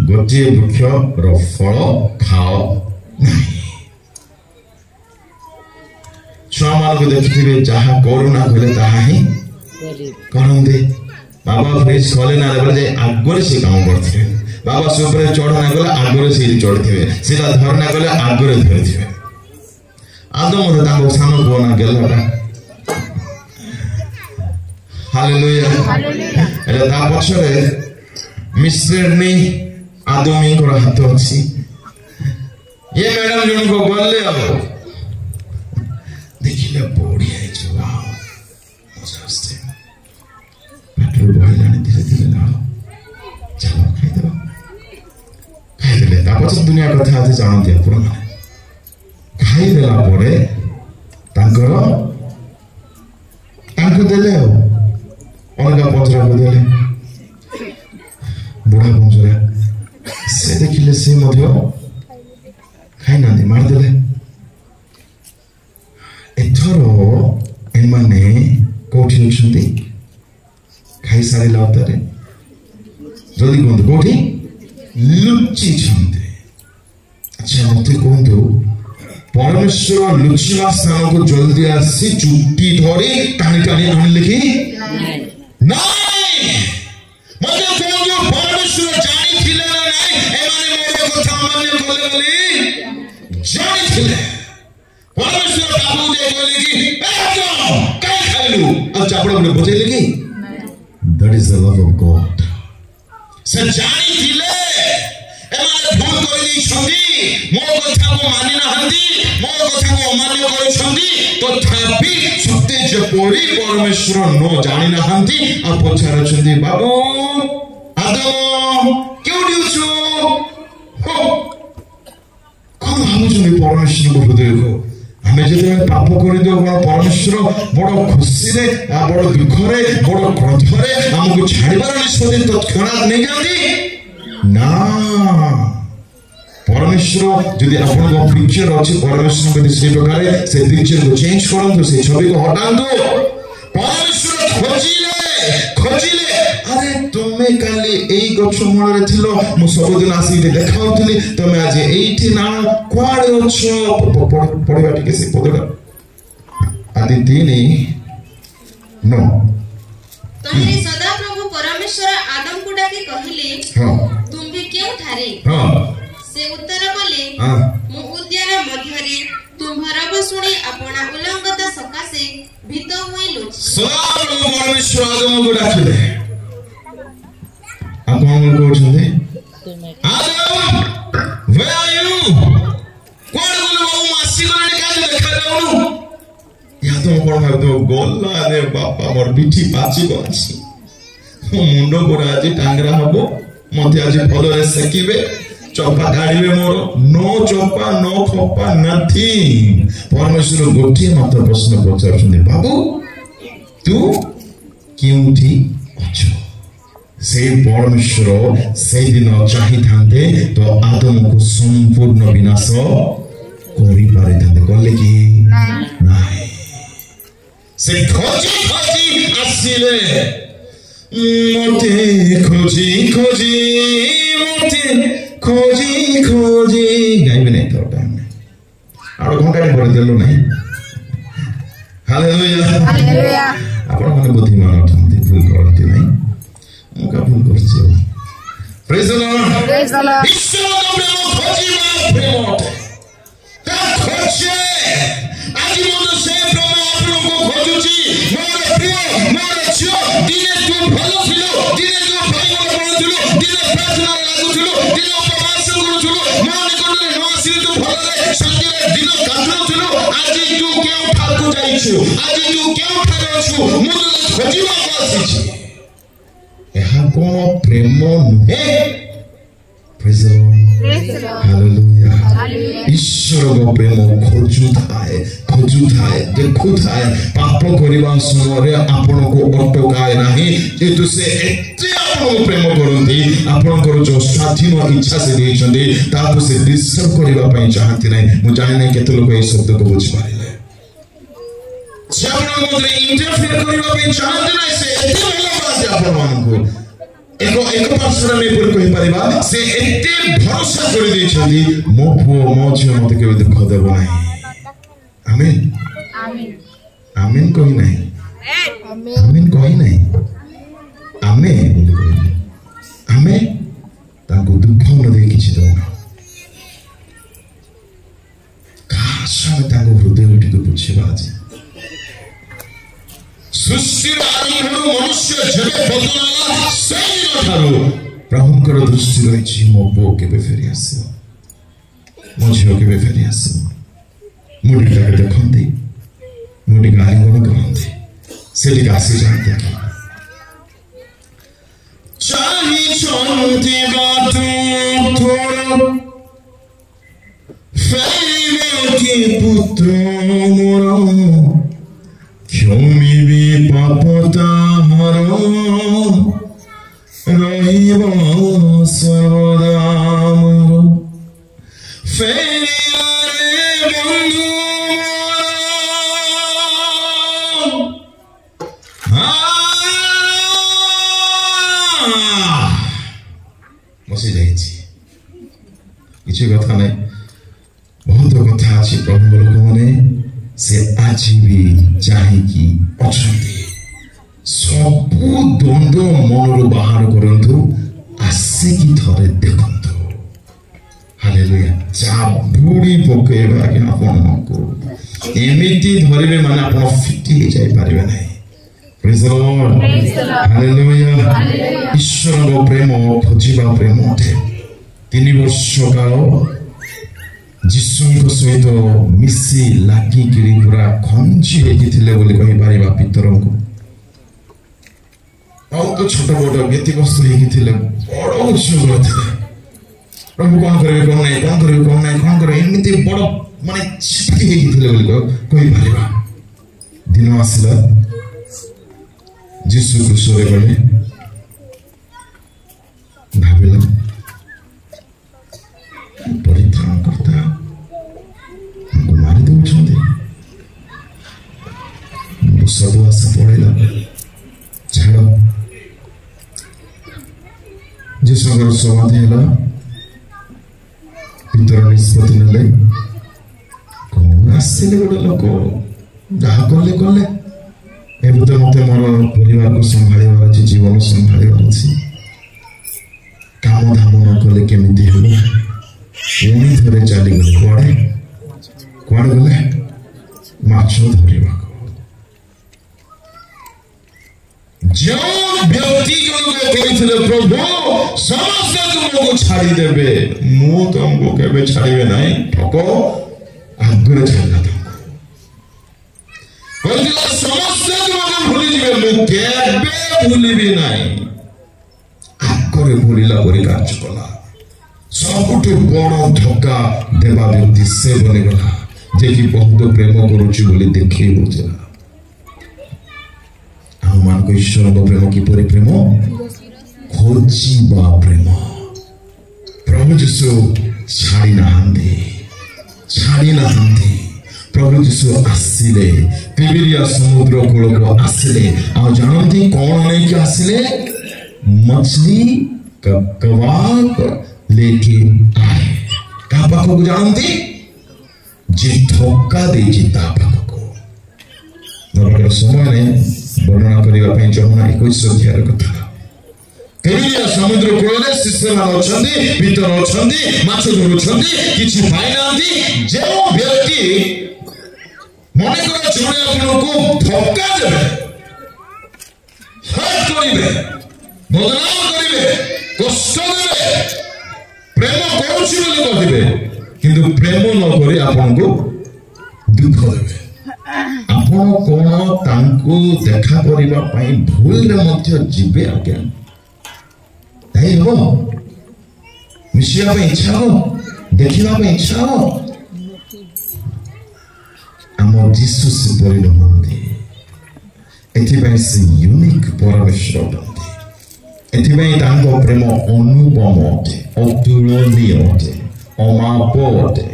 गोटे वृक्ष फल खाओ नहीं छुआ मान को देखिए जहाँ करुणा कले ताहा ही करते बाबा फ्रिज खोले ना बोले आगे से काम करते बाबा से ऊपर चढ़ना गले आगे से चढ़े सीधा धरना गले आगे धरते आदम मते सान पुना गेलाटा हालेलुया एटा ता पछरे मिश्रणी आदमी को हाथ अछि ये मैडम जन को गले अब देखिले बढ़िया है वाओ मस्त पेट्रोल बहाइलानी धीरे धीरे ना चलो खाइदेले तापर दुनिया कथा आज जानते आपण माने खाइदेला परे तांको देले अलगा पत्र को देले बुढ़ा पहुंचले से देखिले से मध्य खाई ना मार देले एथरो एमाने कोठी अछंती खाई सारे लाउतारे जल्दी कहते कोठी लुचि छंदे अच्छा मते कहतो परमेश्वर लुचिवा स्थान को जल्दी आसी चुट्टी धरी टाणी टाणी आनले कि नहीं मते कहतो परमेश्वर जानी थिले ना नहीं एमाने मोर कथा मान्य कले बोली जानी थिले परमेश्वर बाबू दे बोले कि ए काय खाइलु अब चापड़ बड़े बजेले कि that is the love of God से जानी थिले एमाने भूल करि छंदी मो कथा को मानि ना हंदी मो कथा को अमान्य करि छंदी तथापि सत्य जे परि परमेश्वर न जानि ना हंदी आ पछार छंदी बाबू आदम क्यों दिउछु हो कोन भाबुछनी परमेश्वर को हृदय को हमें जब पाप कर दियो परमेश्वर बड़ खुशी रे बड़ दुख रे बड़ क्रोध रे हमको छाड़बार निष्पत्ति तत्क्षणात नहीं जाती ना परमेश्वर यदि आपन पिक्चर अछि परमेश्वर के से प्रकार से पिक्चर को चेंज करन तो से छवि को हटान दो परमेश्वर खोजिले अरे तुमे काली एई गछ मूल रे थिलो मु सब दिन आसी देखाउतली तुमे आज एठी ना कोआडे अछो पढिबा टिके से पदडा आदि दिनी नो तमरे सदा प्रभु परमेश्वर आदम को डाकी कहिले हां तुम भी क्यों ठारे हां से उत्तर कले हां मु उद्यान मध्यरे तुम्हारा बसुणी अपना उल्लंघता सकासे भीत होई लोच सदा प्रभु परमेश्वर आदम को डाकिले आपण को छले आदम where are you कोड बोल बाबू मासी गने का देखा जाउनु या तो कोन भाब तो गोल्ला रे बापा मोर बिठी पाची को अछि मुंडो गोरा आज टांगरा हबो मते आज फल रे सेकिबे चोपा गाड़ीबे मोर नो चोपा नो खोपा नथिंग परमेश्वर गोटी मात्र प्रश्न पचार छने बाबू तू क्योंठी अछो से परमेश्वर से दिन चाहि थांते तो आदम को संपूर्ण विनाश करि पारे थांते कहले कि नाही से खोजी आसिले मते खोजी गाइबे नहीं तो टाइम आरो घंटा भर देलो नहीं हालेलुया आपण माने बुद्धिमान अछंती भूल करते नहीं मुका भूल करछो प्रेज द लॉर्ड ईश्वर को प्रेम खोजिबा प्रेम ता खोजे आज मन से प्रेम आपन को खोजुची मोर प्रिय मोर छियो दिने तू भलो थिलो दिने तू भाई मन थिलो दिने प्रार्थना लागुथिलो दिने उपवास करूथिलो मन कोने न आसी तू भलो शांति रे दिन काटुथिलो आज तू केउ ठाकू जाईछु आज तू केउ ठारो छु मु तो खोजिबा आसीछि एहा कोन प्रेम नुहे प्रेज द लॉर्ड हालेलुया ईश्वर को प्रेम खोजु थाए देखु थाए पाप करिबा समय आपन को अटकाय नाही जेतु से एते आपन प्रेम करंती आपन को जो स्वाधीन इच्छा से देछंदी ताको से डिस्टर्ब करिबा पई चाहती नाही मु जाने नै केते लोक ए शब्द को बुझ पारिले छापन मधे इंटरफेयर करिबा पई चाहती नाही से एते भलो बात आपन मान को एक पार्श्व में बोल कहि परिबा से एते भरोसा कर दै छथि मो पुओ मो झियो मते केबे दुख देबो नाही आमेन आमेन कहि नाही आमेन कहि नाही आमेन आमेन ताको दुख न दे किछि दो काशा ताको हृदय उठी को पुछिबा आज सृष्टि आरंभ मनुष्य जबे बदलाला सही ठारो प्रभुकर दृष्टि रही मो पो केबे फेरी आसो मो झियो केबे फेरी आसो मुडी के देखंती मुडी गाली गुण करंती सेठी आसी जानते चाही चंती बातू थोड़ा फेरी के पुत्र मोरा क्षमी भी पापता हरो रहिबा सर्वदा मोर फेरिया रे बंधु मोर किसी कथा नहीं बहुत कथा अच्छी प्रभु लोक मैंने से आज भी चाहिए अच्छे सबू द्वंद्व मनर बाहर करंतु आसिकी थरे देखंतु हालेलुया चाबुड़ी पकेबा कि आपनको एमिति धरिबे माने आपण फिटी हे जाय पारिबे नाही प्रेज द लॉर्ड हालेलुया ईश्वर प्रेम खोजिबा प्रेम अटे 3 वर्ष काल जीशुଙ୍କ ସହିତ ମିଶି ଲାଗିକିରି ପୁରା ଖଞ୍ଜି ହେଇକି ଥିଲେ ବୋଲି କହିପାରିବା ପିତରଙ୍କୁ ଆଉ ତ ଛୋଟ ବଡ଼ ବ୍ୟତିବ୍ୟସ୍ତ ହେଇକି ଥିଲେ ବଡ଼ ଉତ୍ସୁକ ଥିଲେ प्रभु कौन करे कौन नहीं कौन करे कौन नहीं कौन करे एमती बड़ माने छिपकी ହେଇକି ଥିଲେ ବୋଲି କହିପାରିବା ଦିନ ଆସିଲା ଯୀଶୁ କ୍ରୁଶରେ ଗଲେ ଭାବିଲା परित्राण करता मारी दौरान सब आशा पड़ेगा छाड़ जीशु समाधि है पितर निष्पत्ति ने कौन आसले गोटे लोक जहाँ कले कले एवं तो मत मोर परिवार को संभाळिबार अछि जीवन संभाळिबार अछि काम धाम न कले केमिति हेबो एनी थरे चली गले कुआडे कुआडे गले माछ धरिबा जो व्यक्ति को कहथिले प्रभु समस्त तुमको छाड़ी देबे मु तुमको केबे छाड़ीबे नाही ठको आगरे छाड़ला तुमको कहथिले समस्त तुमको भूली दिबे मु केबे भूलिबी नाही आगरे भूलिला परि कार्य कला सबुठ बड़ धक्का देवा व्यक्ति से बनेगला जे कि बहुत प्रेम करुची बोली देखी बुझला हम मान को ईश्वर प्रेम की परि प्रेम खोजिबा प्रेम प्रभु जीशु छाड़ी नहांती प्रभु जीशु आसिले तिबिरिया समुद्र कूल को आसिले आ जानती कौन नहीं कि आसिले मछली कबाब लेके आए का पाख को जानती जे धोखा देछि ता पाख को नरकर समय ने वर्णना करिवा पई जमुना 21 अध्याय कथा तिबिरिया समुद्र कूले शिष्य मान अछंती भीतर अछंती माछ धरुछंती किछि पाइ नांती जे व्यक्ति मने कर जणे आपनको धोखा देबे हट करिवे बदनाम करिवे कष्ट देबे प्रेम करुछि बोली कहबे किंतु प्रेम न करी आपनको दुख देबे आपण कोन तांको देखा करिबा पई भूल रे मध्य जिबे आज्ञा नहीं हो मिशिया पे इच्छा हो देखिबा पे इच्छा हो आम जीसु से परिण होंदी एथिबाई से यूनिक परमेश्वर होंदी एथिबाई तांको प्रेम अनुपम अटे अतुलनीय अटे अमाप अटे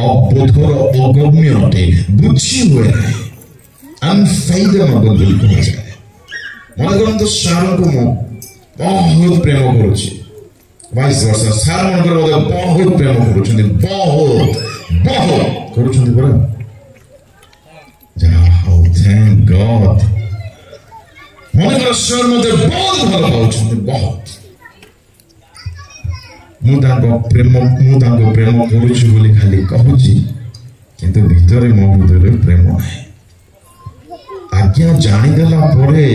अबोधर अगम्य अटे बुझी हुए नहीं अनफेथेबल बोली कहा जाए मन करंतु सार को मो बहुत प्रेम करुछि 22 वर्ष सार मन कर बहुत प्रेम करुछन्ति बहुत बहुत करुछन्ति बरा हाउ थैंक गॉड मन कर सार मते बहुत भल पाउछन्ति बहुत मु तांको प्रेम करुछि बोली खाली कहूछि किंतु भीतर मो भीतर प्रेम नाही आज्ञा जानी देला परे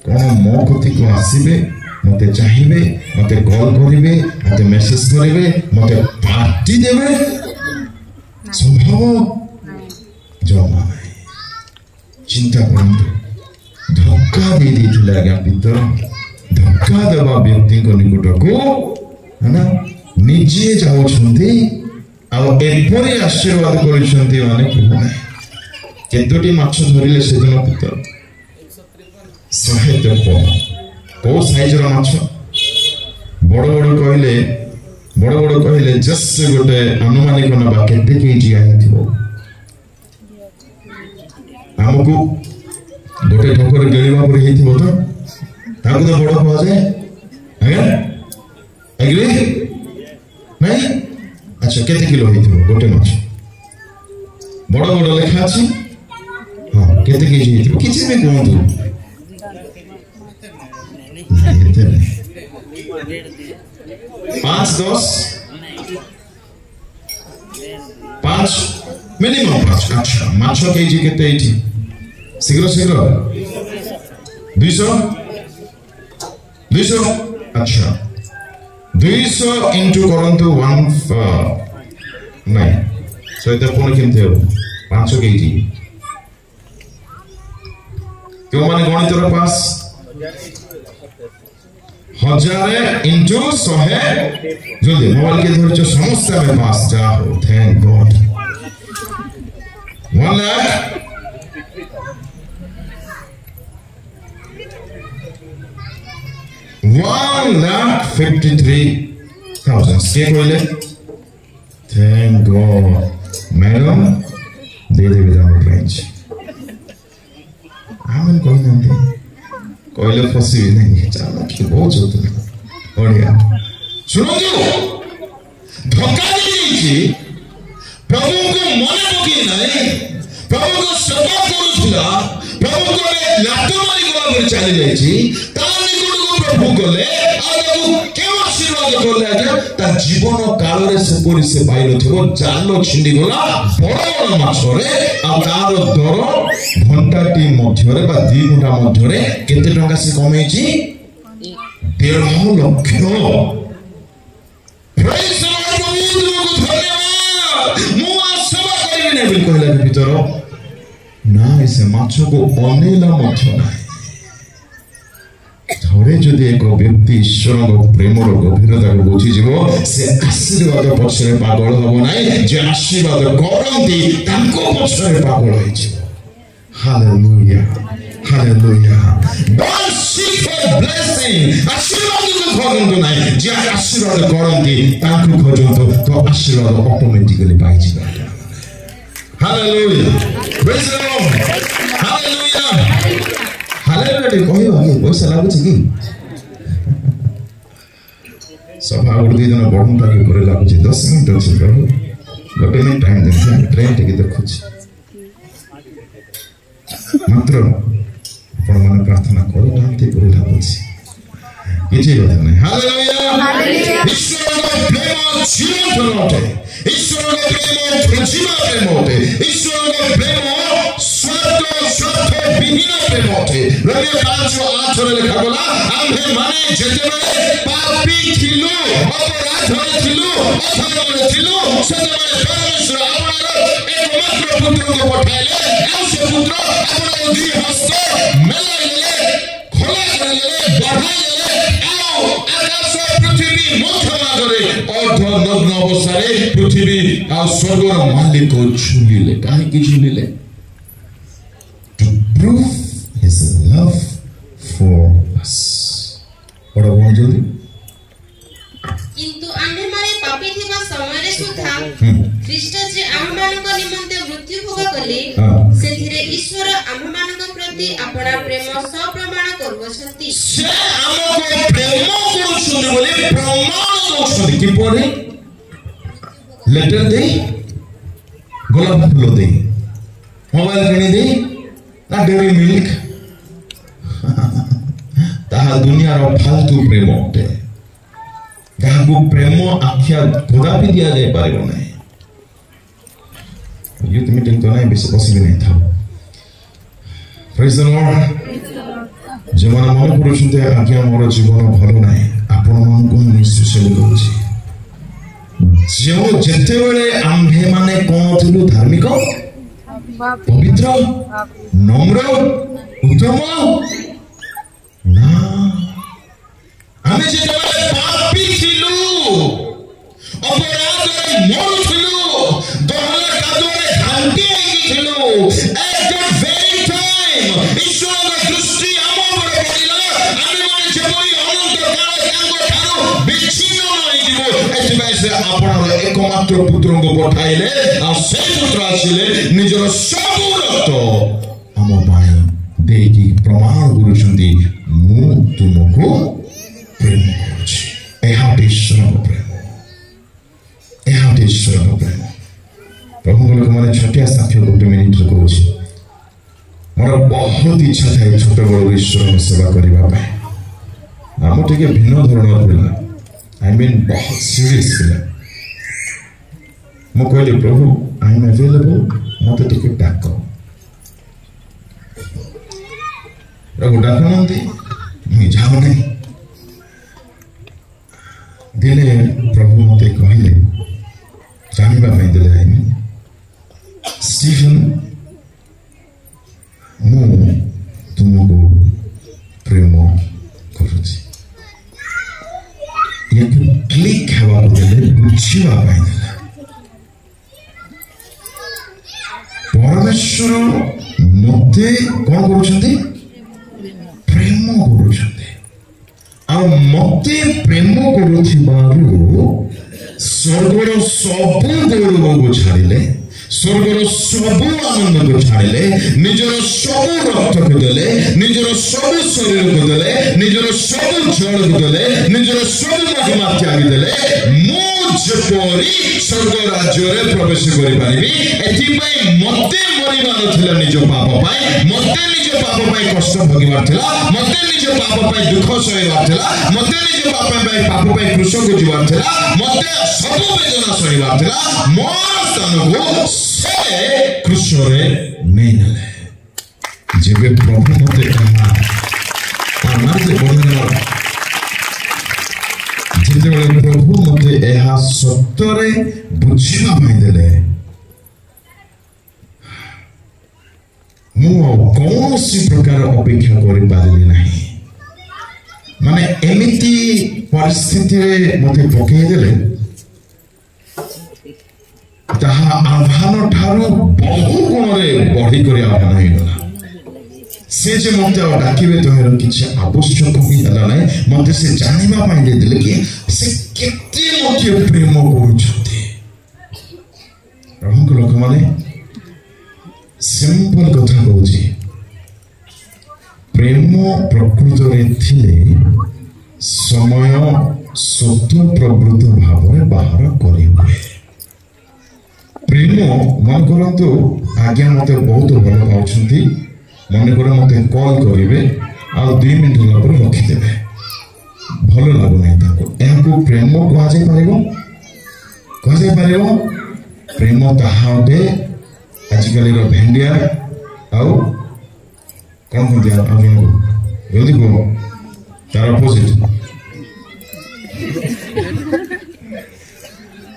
कोन मो कति को आसीबे मते चाहिबे मते कॉल करिवे मते मेसेज करिवे मते पार्टी देबे संभव जमा नाही चिंता करंतु धक्का दे देथिले आज्ञा भीतर धक्का देबा व्यक्ति को निकट को है निजे जाउछन्ती आ एपरि आशीर्वाद करिसन्ती माने को नाही केतोटी माछ धरिले सेदिन पितर 153 को साइज रो माछ बड़ बड़ कहले जस्ट गोटे अनुमानिक नबा केते केजी आइथिबो हमको गोटे ठोकर गेलिबा पर हेथिबो तो ताको तो बड़ कह जाए आज्ञा एग्री नहीं अच्छा केते किलो हेतिबो गोटे माछ बड़ बड़ लेखा अछि हां केते केजी हेतिबो किछि भी कहंतु एते 5-10 5 मिनिमम 5 अच्छा माछ केजी केते एठी शीघ्र शीघ्र 200 अच्छा 200 into करंतु 1 नहीं सो इधर पुणे किमते हो 500 केजी क्यों माने गणित रो पास 1000 into 100 जल्दी मोबाइल के धरछ समस्त में पास जा हो थैंक गॉड 1 लाख 1,53,000 के कहले थैंक गॉड मैडम दे दे विदाउट प्राइज आमन कहले फसी नहीं चलो कि बहुत होता बढ़िया सुनो धोखा देइछि प्रभु को मन पकी नहीं प्रभु को सेवा करूथिला प्रभु को लात मारी गला चली जाइछि प्रभु गले आशीर्वाद कले ता जीवन काल से पाइल जाल छिंडी गला बड़ बड़ माछरे तार दर घंटाटी मध्य 2 घंटा मध्य केते टंका से कमेछि 1.5 लाख प्रेज द लॉर्ड तुमको धन्यवाद मु सेवा करिबि नै बिल कहला भीतर ना से माछ को अनेला मध्य ना थोड़े जदि एक व्यक्ति ईश्वर प्रेमर गभीरता को बुझी जीव से आशीर्वाद पछरे पागल हबो नाही जे आशीर्वाद करंती तांको पछरे पागल होई जीव hallelujah hallelujah don't seek for blessing आशीर्वाद को खोजंतु नाही जे आशीर्वाद करंती तांको खोजंतु तो आशीर्वाद ऑटोमेटिकली पाई जीव hallelujah praise the Lord hallelujah hallelujah कहियो आगे पैसा लागु छी कि सभा उर्दी जन बढुंटा के करे लागु छी 10 मिनिट अछि प्रभु गोटे मिनिट टाइम दे ट्रेन टिके देखु छी मात्र आपण मन प्रार्थना करू नांती करे लागु छी किछि बात नै हालेलुया ईश्वर का प्रेम जीवन होते ईश्वर का प्रेम जीवन प्रेम होते ईश्वर का प्रेम स्वार्थ विहीन प्रेम होते रोमियो 5:8 रे लिखा गला आम्भे माने जेतेबेले पापी थिलु अपराध थिलु अधर्म थिलु सेतेबेले परमेश्वर आपणार एकमात्र पुत्र को पठाइले आ से पुत्र आपणार दुई हस्त मेलाइले खोला करले बढ़ाइले आओ आकाश पृथ्वी मध्य मागरे अर्ध नग्न अवस्थारे पृथ्वी आ स्वर्गर मालिक को छुलिले काहे कि छुलिले prove his love for us बड़ा बोल जल्दी किंतु आम्भे माने पापी थिबा समय रे सुधा ख्रीष्ट जे आम्भमानक निमंते मृत्यु भोग कले सेथिरे ईश्वर आम्भमानक प्रति अपना प्रेम सप्रमाण करवछंती से हमको प्रेम करूछन बोले प्रमाण दउछन कि परे लेटर दे गोलाप फूल दे मोबाइल किनी दे ना डेरी मिल्क ताहा दुनिया रो फालतू प्रेम होते जहां प्रेम आख्या कदापि दिया जाए पारिबो नै यूथ मीटिंग तो नै बेस पॉसिबल नै था प्रेज द लॉर्ड जमन मन पुरुषते आज्ञा मोर जीवन भलो नै आपण मन को निश्चय कहूची जो जेते बेले आम्भे माने कोन थिलु धार्मिक पवित्र नम्र उत्तम ना हमें जेतेबेले पापी थिलु अपराध रे मरुथिलु दहले कादुरे घांटी होई थिलु एट द वेरी टाइम ईश्वर का दृष्टि हम ऊपर पड़िला आमे माने जेपरि अनंत काल तांको ठारो विच्छिन्न होई जीवो एथिबे से आपनर एकमात्र पुत्र को पठाइले आ से पुत्र आसिले निजर सब रक्त हम पाए देकी प्रमाण गुरुचंदी मु तुमको प्रेम करूछि एहा ईश्वर प्रेम एहा हटे ईश्वर का प्रेम प्रभु को लोक मैंने छोटिया साक्ष्य गोटे मिनिट कहूँ मोर बहुत इच्छा था छोट बड़ ईश्वर सेवा करने आम टे भिन्न धरण पिला आई मीन बहुत सीरीयस पिला मु कहली प्रभु आई एम अवेलेबल मत टे डाक प्रभु डाक मुझे जाऊ नहीं दिने प्रभु मत कहले जानवाई देले आई स्टीफन मु तुमको प्रेम करुची क्लिक हवा देले बुझीवा पाई देला परमेश्वर मते कौन करुछंती प्रेम करुछंती आ मते प्रेम करुथिबारु स्वर्गर सबु गौरव को छाड़िले स्वर्गर सबु आनंद को छाड़िले निजर सबु रक्त को देले निजर सबु शरीर को देले निजर सबु जल को देले निजर सबु महिमा त्यागी देले मो जेपरी स्वर्ग राज्य रे प्रवेश करि पारिबी एथि पई मते मरिबार थिला निज पाप पाई मते निज पाप पाई कष्ट भोगिबार थिला मते निज पाप पाई दुख सहिबार थिला मते निज पाप पाई क्रूस को जीवार थिला मते सब वेदना सहिबार थिला मोर स्थान को से क्रूस रे नै नले जेबे प्रभु मते आमार से बोलना जेबे प्रभु मते एहा सत्तरे बुझिबा पाई देले मु कौनसी प्रकार अपेक्षा करि पारिली नाही माने एमिति परिस्थिति रे मते पकई देले जहाँ आह्वान ठारू बहु गुण रे बढ़ी कर आह्वान हो गला से जे मते डाकिबे तोहर किछि आवश्यक होई हला नै मते से जानिबा पाई दे दिले कि से केते मते प्रेम करूछते प्रभु लोक माने सिंपल कथा कहूची प्रेम प्रकृत रे थिले समय स्वतः प्रवृत्त भाव रे बाहर करि हुए प्रेम मन करंतु आज्ञा मते बहुत भल पाउछंती मन कर मते कॉल करिवे आ 2 मिनिट पर रखि देबे भल लागु नै ताको एको प्रेम कहा जाय परिबो प्रेम ताहाते आजिकल रो भेंडिया आउ कौन को दिया आप लोगों को जल्दी को तार अपोजिट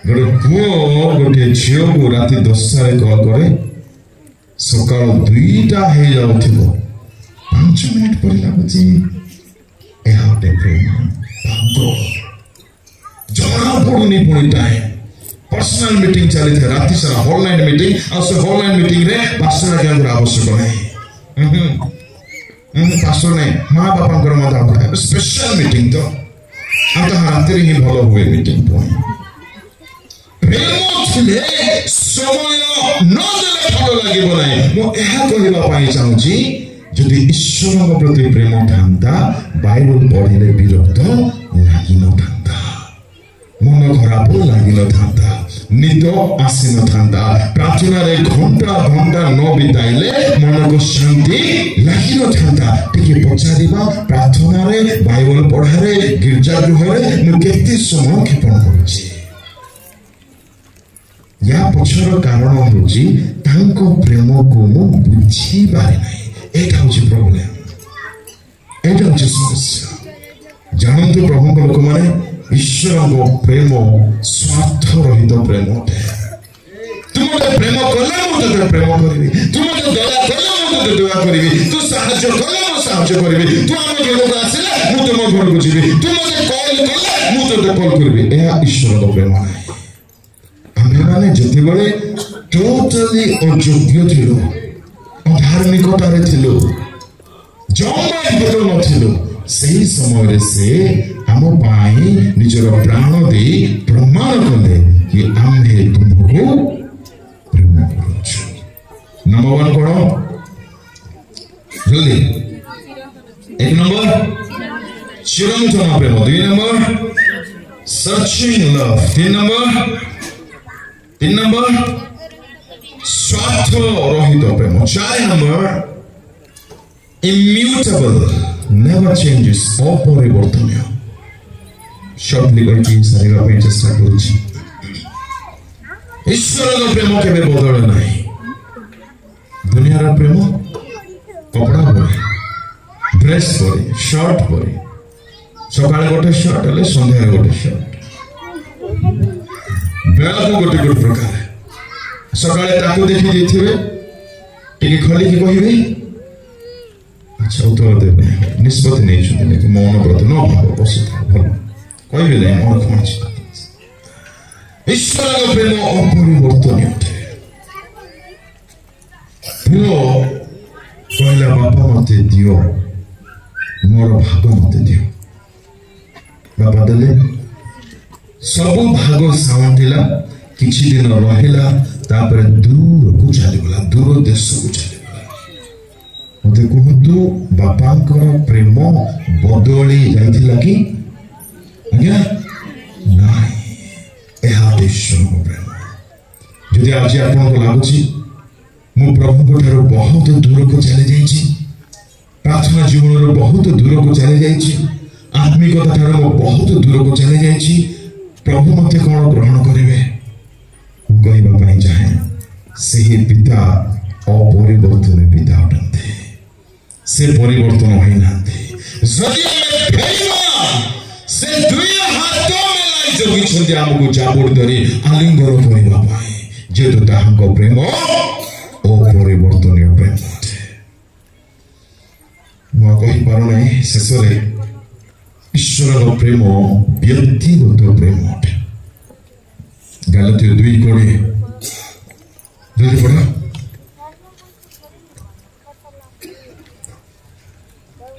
गोटे पुओ गोटे झील को राति 10 कॉल करे सकाल 2टा हो जाउथिबो 5 मिनिट पर लागुची एहाटे प्रेम भागो जणा पडुनी पुणी टाइम पर्सनल मीटिंग चली थे राति सारा होल नाइट मीटिंग और से होल नाइट मीटिंग रे पास्टर के आवश्यक नहीं पास्टर ने माँ बापा को मत स्पेशल मीटिंग तो अब तो राति ही भलो हुए मीटिंग पॉइंट प्रेम थिले समय न देले भलो लागिबो नै मो एहा कहिबा पाई चाहूची जदि ईश्वर प्रति प्रेम थांता बाइबल पढिले विरक्त लागि न थांता मन खराब लागि न थांता निद आसी न थांता प्रार्थना रे घंटा घंटा न बिताइले मन को शांति लागि न थांता टिके पचारिबा प्रार्थना रे बाइबल पढारे गिरजा गृह रे मु केते समय खेपन करूची या पछर कारण होची तांको प्रेम को मु बुझी पारे नै एटा होची प्रॉब्लम एटा होची समस्या जानंतु प्रभु को लोक माने ईश्वर को प्रेम स्वार्थ रहित प्रेम तुम प्रेम कले मुझे प्रेम करी तुम दया कले मुझे दया करी तू साहाय्य कले मु साहाय्य करी तू आम घर आसिले मु तुम घर को जीवी तू मते कॉल कले मु तो कॉल करबी एहा ईश्वर को प्रेम नै आमे माने जति बेले टोटली अयोग्य थिलो अधार्मिकता रे थिलो जम्मा बोलो नथिलो सही समय से हम पाई निजर प्राण दे प्रमाण कले कि आमे तुमको प्रेम करूछु नंबर 1 करो जल्दी 1 नंबर चिरंतन प्रेम 2 number searching love 3 number 3 number स्वार्थ रहित प्रेम। 4 नंबर इम्यूटेबल नेवर चेंजेस अपरिवर्तनीय। शॉर्टली कहि सारिबा पे चेष्टा करूची। ईश्वर प्रेम केबे बदले नाही। दुनियार प्रेम कपड़ा परे ड्रेस परे शर्ट परे सकाळे गोटे शर्ट हेले संध्या गोटे शर्ट बेला को गोटे प्रकार सकाळे ताको देखि देथिबे टिके खली कि कहिबे अच्छा उत्तर देबे निष्पत्ति नै छुते कि मौन व्रत न भाव बसिता भल कहिबे नै मन खमछि। ईश्वर प्रेम अपरिवर्तनीय पुओ कहला बापा मते दियो मोर भाग मते दियो। बापा देले सब भाग साउंटिला किछि दिन रहिला तापर दूर को चलीगला दूर देश को चलीगला। मते कहतु बापांकर प्रेम बदली जाइथिला कि आज्ञा नाही एहा ईश्वर प्रेम। जदि आज आपनको लागुची मु प्रभु ठारू बहुत दूर को चली जाइछि प्रार्थना जीवन बहुत दूर को चली जाइछि आत्मिकता ठारू बहुत दूर को चली जाइछि प्रभु मते कोन ग्रहण करिवे कहबा पई चाहे सेही पिता अपरिवर्तनीय पिता अटंते से परिवर्तन होई नाते जदि हमें फेरिबा से दुई हाथ मिलाई जोगी छथि हमकु चाबुड़ धरि आलिंगन करिबा पई जेतु ताहांको प्रेम अपरिवर्तनीय प्रेम अटे। मु कहि पारो नै शेषरे ईश्वर प्रेम व्यक्तिगत प्रेम अटे। गलाती 2:20 जल्दी पढ़ो।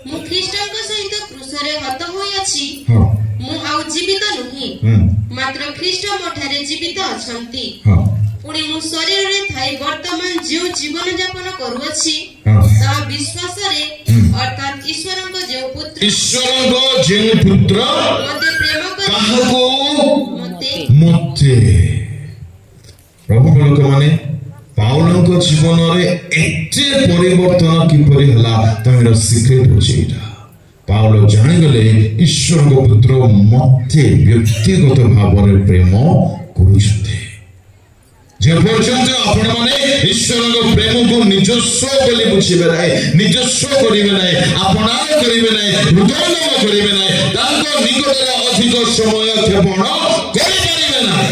मु ख्रीष्टଙ୍କ ସହିତ କ୍ରୁଶରେ ହତ ହୋଇଅଛି हां मु आउ जीवित नहुँ मात्र ख्रीष्ट मोठारे जीवित अछंती। हां पुणी मु शरीर रे थाई वर्तमान जो जीवन यापन करूअछि हां ता विश्वास रे अर्थात ईश्वरଙ୍କ जो पुत्र मते प्रेम कर काहको मते प्रभु लोक माने पाउलଙ୍କ जीवନରେ एते परिवर्तन किपरि हला तमेर सिक्रेट होछिटा पाउल जानिगले ईश्वरଙ୍କ पुत्र मते व्यक्तिगत भावरे प्रेम करूछते। जे पर्यंत आपण माने ईश्वरଙ୍କ प्रेम को निजस्व बोली बुझिबे नै निजस्व करिबे नै अपना करिबे नै हृदयंगम करिबे नै तांको निकटरे अधिक समय क्षेपण करि परिबे नै।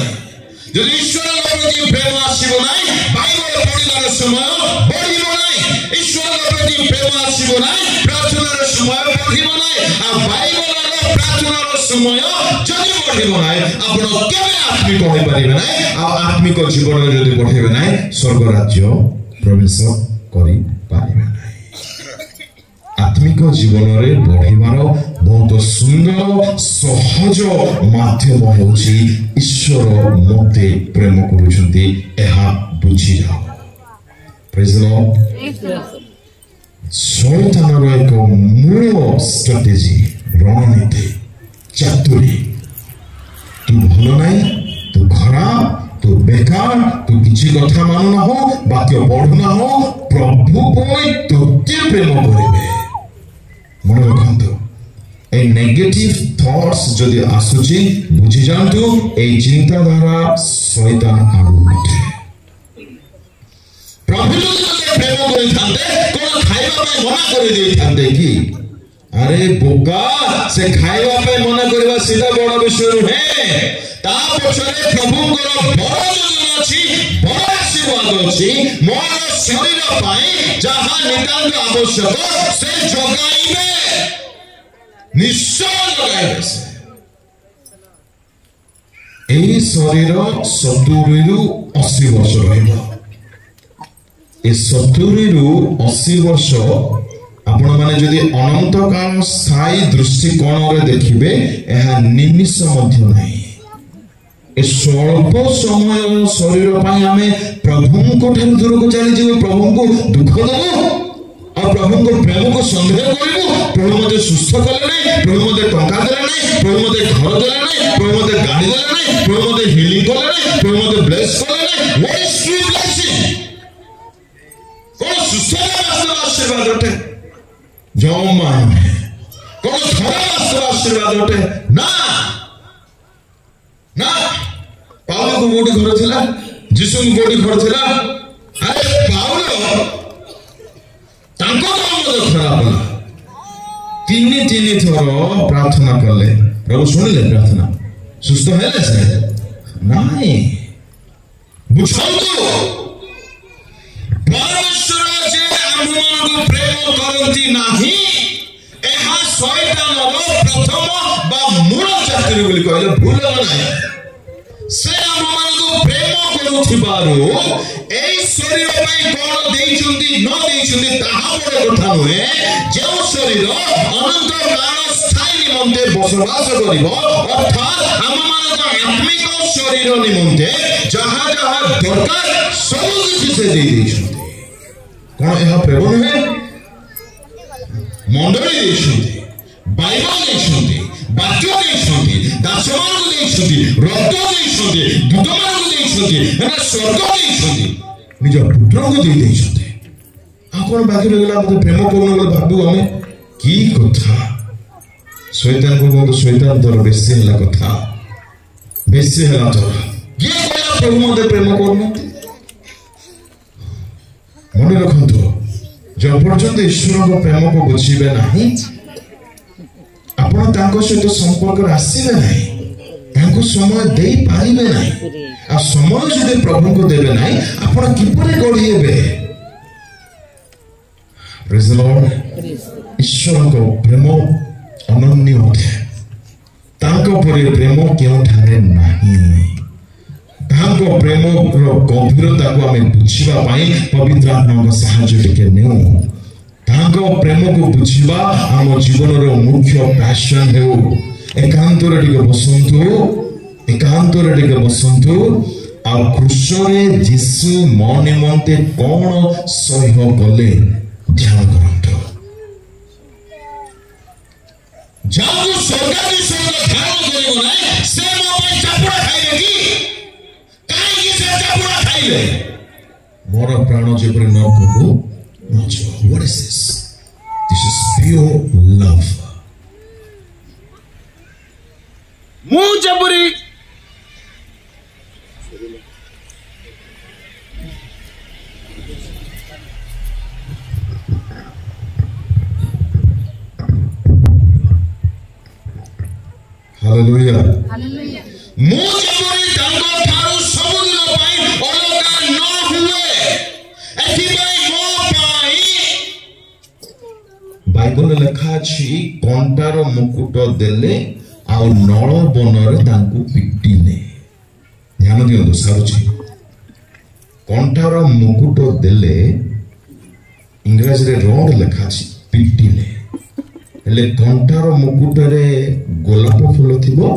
जदि ईश्वरଙ୍କ प्रति प्रेम आसीबो नै बाइबल पढिलार समय बढ़िबो नै ईश्वरଙ୍କ प्रति प्रेम आसीबो नै प्रार्थनार समय बढ़िबो नै आ बाइबलर प्रार्थनार समय जदि बढ़िबो नै आपण केबे आत्मिक होई परिबे नै आ आत्मिक जीवन जदि बढ़िबे नै स्वर्ग राज्य प्रवेश करि परिबे नै। आत्मिक जीवन रे बढ़िबार बहुत सुंदर सहज माध्यम होछि ईश्वर मते प्रेम करूछंती एहा बुझी जाओ। Praise the Lord. शैतानर एक मूल स्ट्रेटेजी रणनीति चातुरी तू भल नाई तू खराब तू बेकार तू किछि कथा मान ना हो वाक्य पढ़ ना हो प्रभु पुणी तोते प्रेम करिवे। मन रखंतु ए नेगेटिव थॉट्स जदि आसुची बुझी जानतु ए चिंताधारा शैतान आडू उठे। प्रभु जदि प्रेम करि थांते कोन खाइबा पे मना करि देई थांते कि अरे बोका से खाइबा पे मना करबा सीधा बड़ विषय नुहे ता पछरे प्रभुଙ୍କର बड़ योजना अछि बड़ आशीर्वाद अछि मोर शरीर पाई जहां नितांत आवश्यक से जोगाइबे निश्चय जोगाइबे। एही शरीर 70 रु 80 वर्ष रहइबो। ए 70 रु 80 वर्ष आपण माने जदि अनंत काल स्थायी दृष्टिकोण रे देखिबे एहा निमिष मध्य नाही। ए स्वल्प समय शरीर पाई हमें प्रभुंको ठार दूर को चली जीव प्रभुंको दुख देबो और प्रभुंको प्रेम को संदेह करबो प्रभु मते सुस्थ कले नै प्रभु मते टंका देले नै प्रभु मते घर देले नै प्रभु मते गाड़ी देले नै प्रभु मते हीलिंग कले नै प्रभु मते ब्लेस कले नै what is true blessing? कौन सुसमाचार वास्तव आशीर्वाद होते? जौमा कौन खरा वास्तव आशीर्वाद होते? ना पाउलो को कोडी घर थिला, जीसु को कोडी घर थिला। अरे पाउलो तांको तो खराब होला। तीन थर प्रार्थना करले, प्रभु सुनिले प्रार्थना, सुस्थ हेले से नाही बुझाउतो परमेश्वर जे आम्भମାନଙ୍କୁ प्रेम करନ୍ତି नाही एहा शैतानर प्रथम बा मूल चाकरी बोली कहले भूल नाही। से आम्भମାନଙ୍କୁ प्रेम करूथिबारो एई शरीर पई कोन देइछुंदी न देइछुंदी ताहा बड़ कथा नहे। जे शरीर अनंत काल स्थायी निमंते बसवास करिवो अर्थात आम्भମାନଙ୍କୁ आत्मिक शरीर निमंते जहा जहा दरकार सब किछि से देइ देइछुंदी। कोन एहा प्रेम नहे? मंडली देइछुंदी, बाइबल देइछुंदी, वाक्य देइछुंदी, दासमान देइछुंदी, रक्त देइछुंदी, दूतमान देइछुंदी, एना स्वर्ग देइछुंदी, निज पुत्र को देइछुंदी। आपण बाकी रहला मते प्रेम करनो बोले भाबु हमें की कथा। शैतान को मते शैतान दर बेसी हला कथा, बेसी हला तो के कहला प्रभु मते प्रेम करनो। मन रखंतो जब पर्यंत ईश्वर को प्रेम को बुझिबे नाही आपण तांको सहित संपर्क आसीबे नाही, तांको समय देई पारिबे नाही। आ समय जदि प्रभु को देबे नाही आपण किपरे गढी हेबे। Praise the Lord. ईश्वर को प्रेम अनन्य होते, तांको परे प्रेम केउ ठारे नाही। तांको प्रेम रो गंभीरता को हमें बुझिबा पाई पवित्र आत्मा को सहायता टिके नेउ। तांको प्रेम को बुझिबा हम जीवन रो मुख्य पैशन हेउ। एकांत रे टिके बसंतु आ क्रूसरे यीशु मो निमंते कोन सह्य गले ध्यान करंतो। जाऊ स्वर्गादी स्वर्ग ध्यान करिवो नै से मो पे चापुड़ा खाइले की काई से चापुड़ा खाइले मोर प्राण जेपरि न कबो नचो। What is this? This is pure love. मु जबरी हालेलुया हालेलुया। मु जबरी तांको थारु सब दिन पाई अलगा न हुए एथि पाई मो पाई बाइबल लिखा अछि कंटार मुकुट देले आ नळ बनरे तांको पिटिले। ध्यान दियंतु सारुछि कंटार मुकुट देले इंग्लिश रे रोड लिखा अछि पिटिले। हेले कंटार मुकुट रे गोलाप फूल थिबो,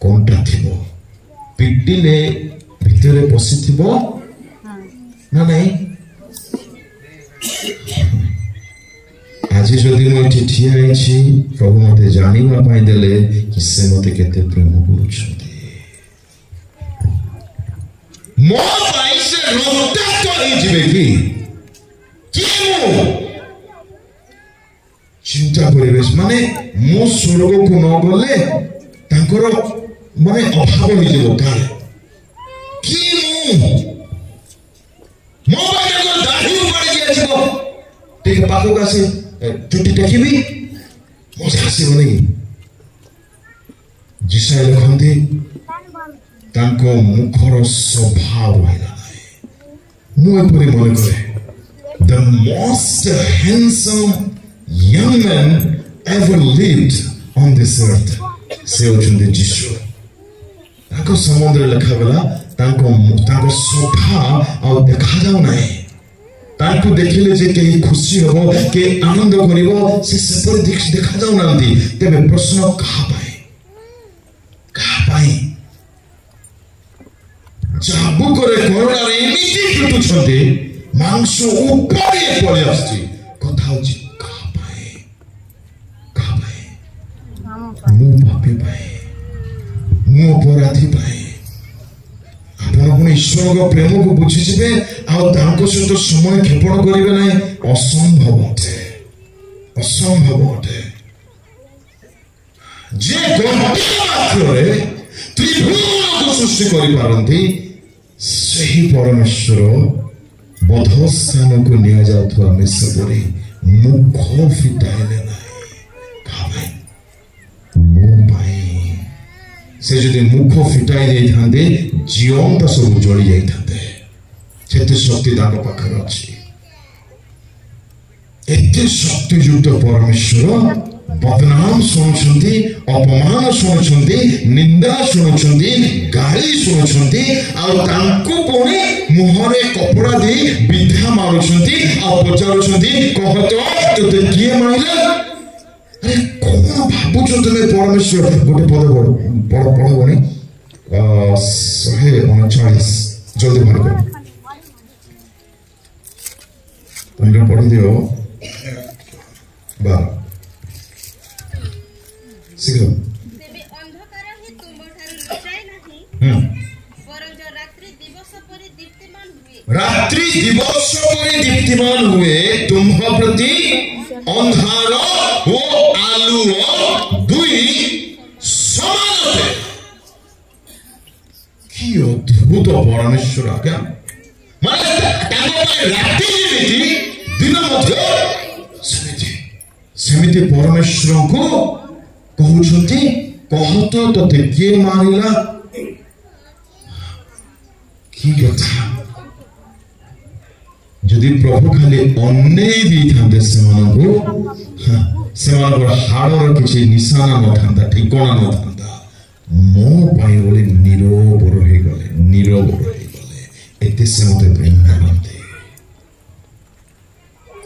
कंटा थिबो, पिटिले भितरे पसी थिबो ना नहीं। आज जदि मो ठिया आइछि प्रभु मते जानिबा पाई देले कि से मते केते प्रेम करूछथि। मो पाई से रक्ताक्त होई जिवे कि मो चिंता परिवेश माने मो स्वर्ग को न गले तांकर माने अभाव होई जेबो काले कि मो बाय को दाढ़ी उपाड़ी दिया छिबो ठीक पाखो का से चुटी टेकिबी मजा आसीबो नै। जिसाय लखंदी तांको मुखर स्वभाव हैला मु एपरि मन करे the most handsome young man ever lived on this earth से होचुंदे जीशु। ताको समुद्र लिखा गला ताको सोफा और देखा जाऊ नाही। ताको देखिले जे के खुशी हो के आनंद करिवो से सेपर देखा जाऊ नांती। तेबे प्रश्न कहा पाई जाबु करे कोरोना रे एमिति पिटु छते मांस ऊपर पळे आस्ती कथा होची मु पापी पाए मु अपराधी पाए आपण आपण ईश्वर को प्रेम को बुझी जिबे आ तांको सहित समय क्षेपण करिवे नै असंभव अटे जे गणती मात्रे त्रिभुवन को सृष्टि करि पारंती सही परमेश्वर बधस्थान को निया जाउथवा मिसपरी मुख फिटाइले नै काबे मो पाई से जदि मुख फिटाई दे थांदे जीवंत सब जळी जाई थांदे सेते शक्ति दान पाखर अछि एते शक्तियुक्त परमेश्वर बदनाम शुणुछंती अपमान शुणुछंती निंदा शुणुछंती गाली शुणुछंती आ तांको कोने मुहरे कपड़ा दे विधा मारुछंती आ पचारुछंती कहतो तते किए माइला अरे कोन भाबुछ तमे परमेश्वर गोटे पद पढ़बोनी 139 जल्दी मार को तुमने पढ़ दियो बा शीघ्र तेबे अंधकार ही तुम ठारू लुचाई नाही परंतु रात्रि दिवस परि दीप्तिमान हुए तुम प्रति अंधार ओ आलुओ दुई समान थे कि अद्भुत परमेश्वर आज्ञा माने ताको राति जेमिति दिन मध्य सेमिति परमेश्वर को कहउछंती कहत तते किए मानिला की कथा जदि प्रभु खाली अनेई दी थांते से हाड़र किसी निशाना न था ठिकाना न था मो पाई बोले नीरव रही गले एते से मते प्रेम करते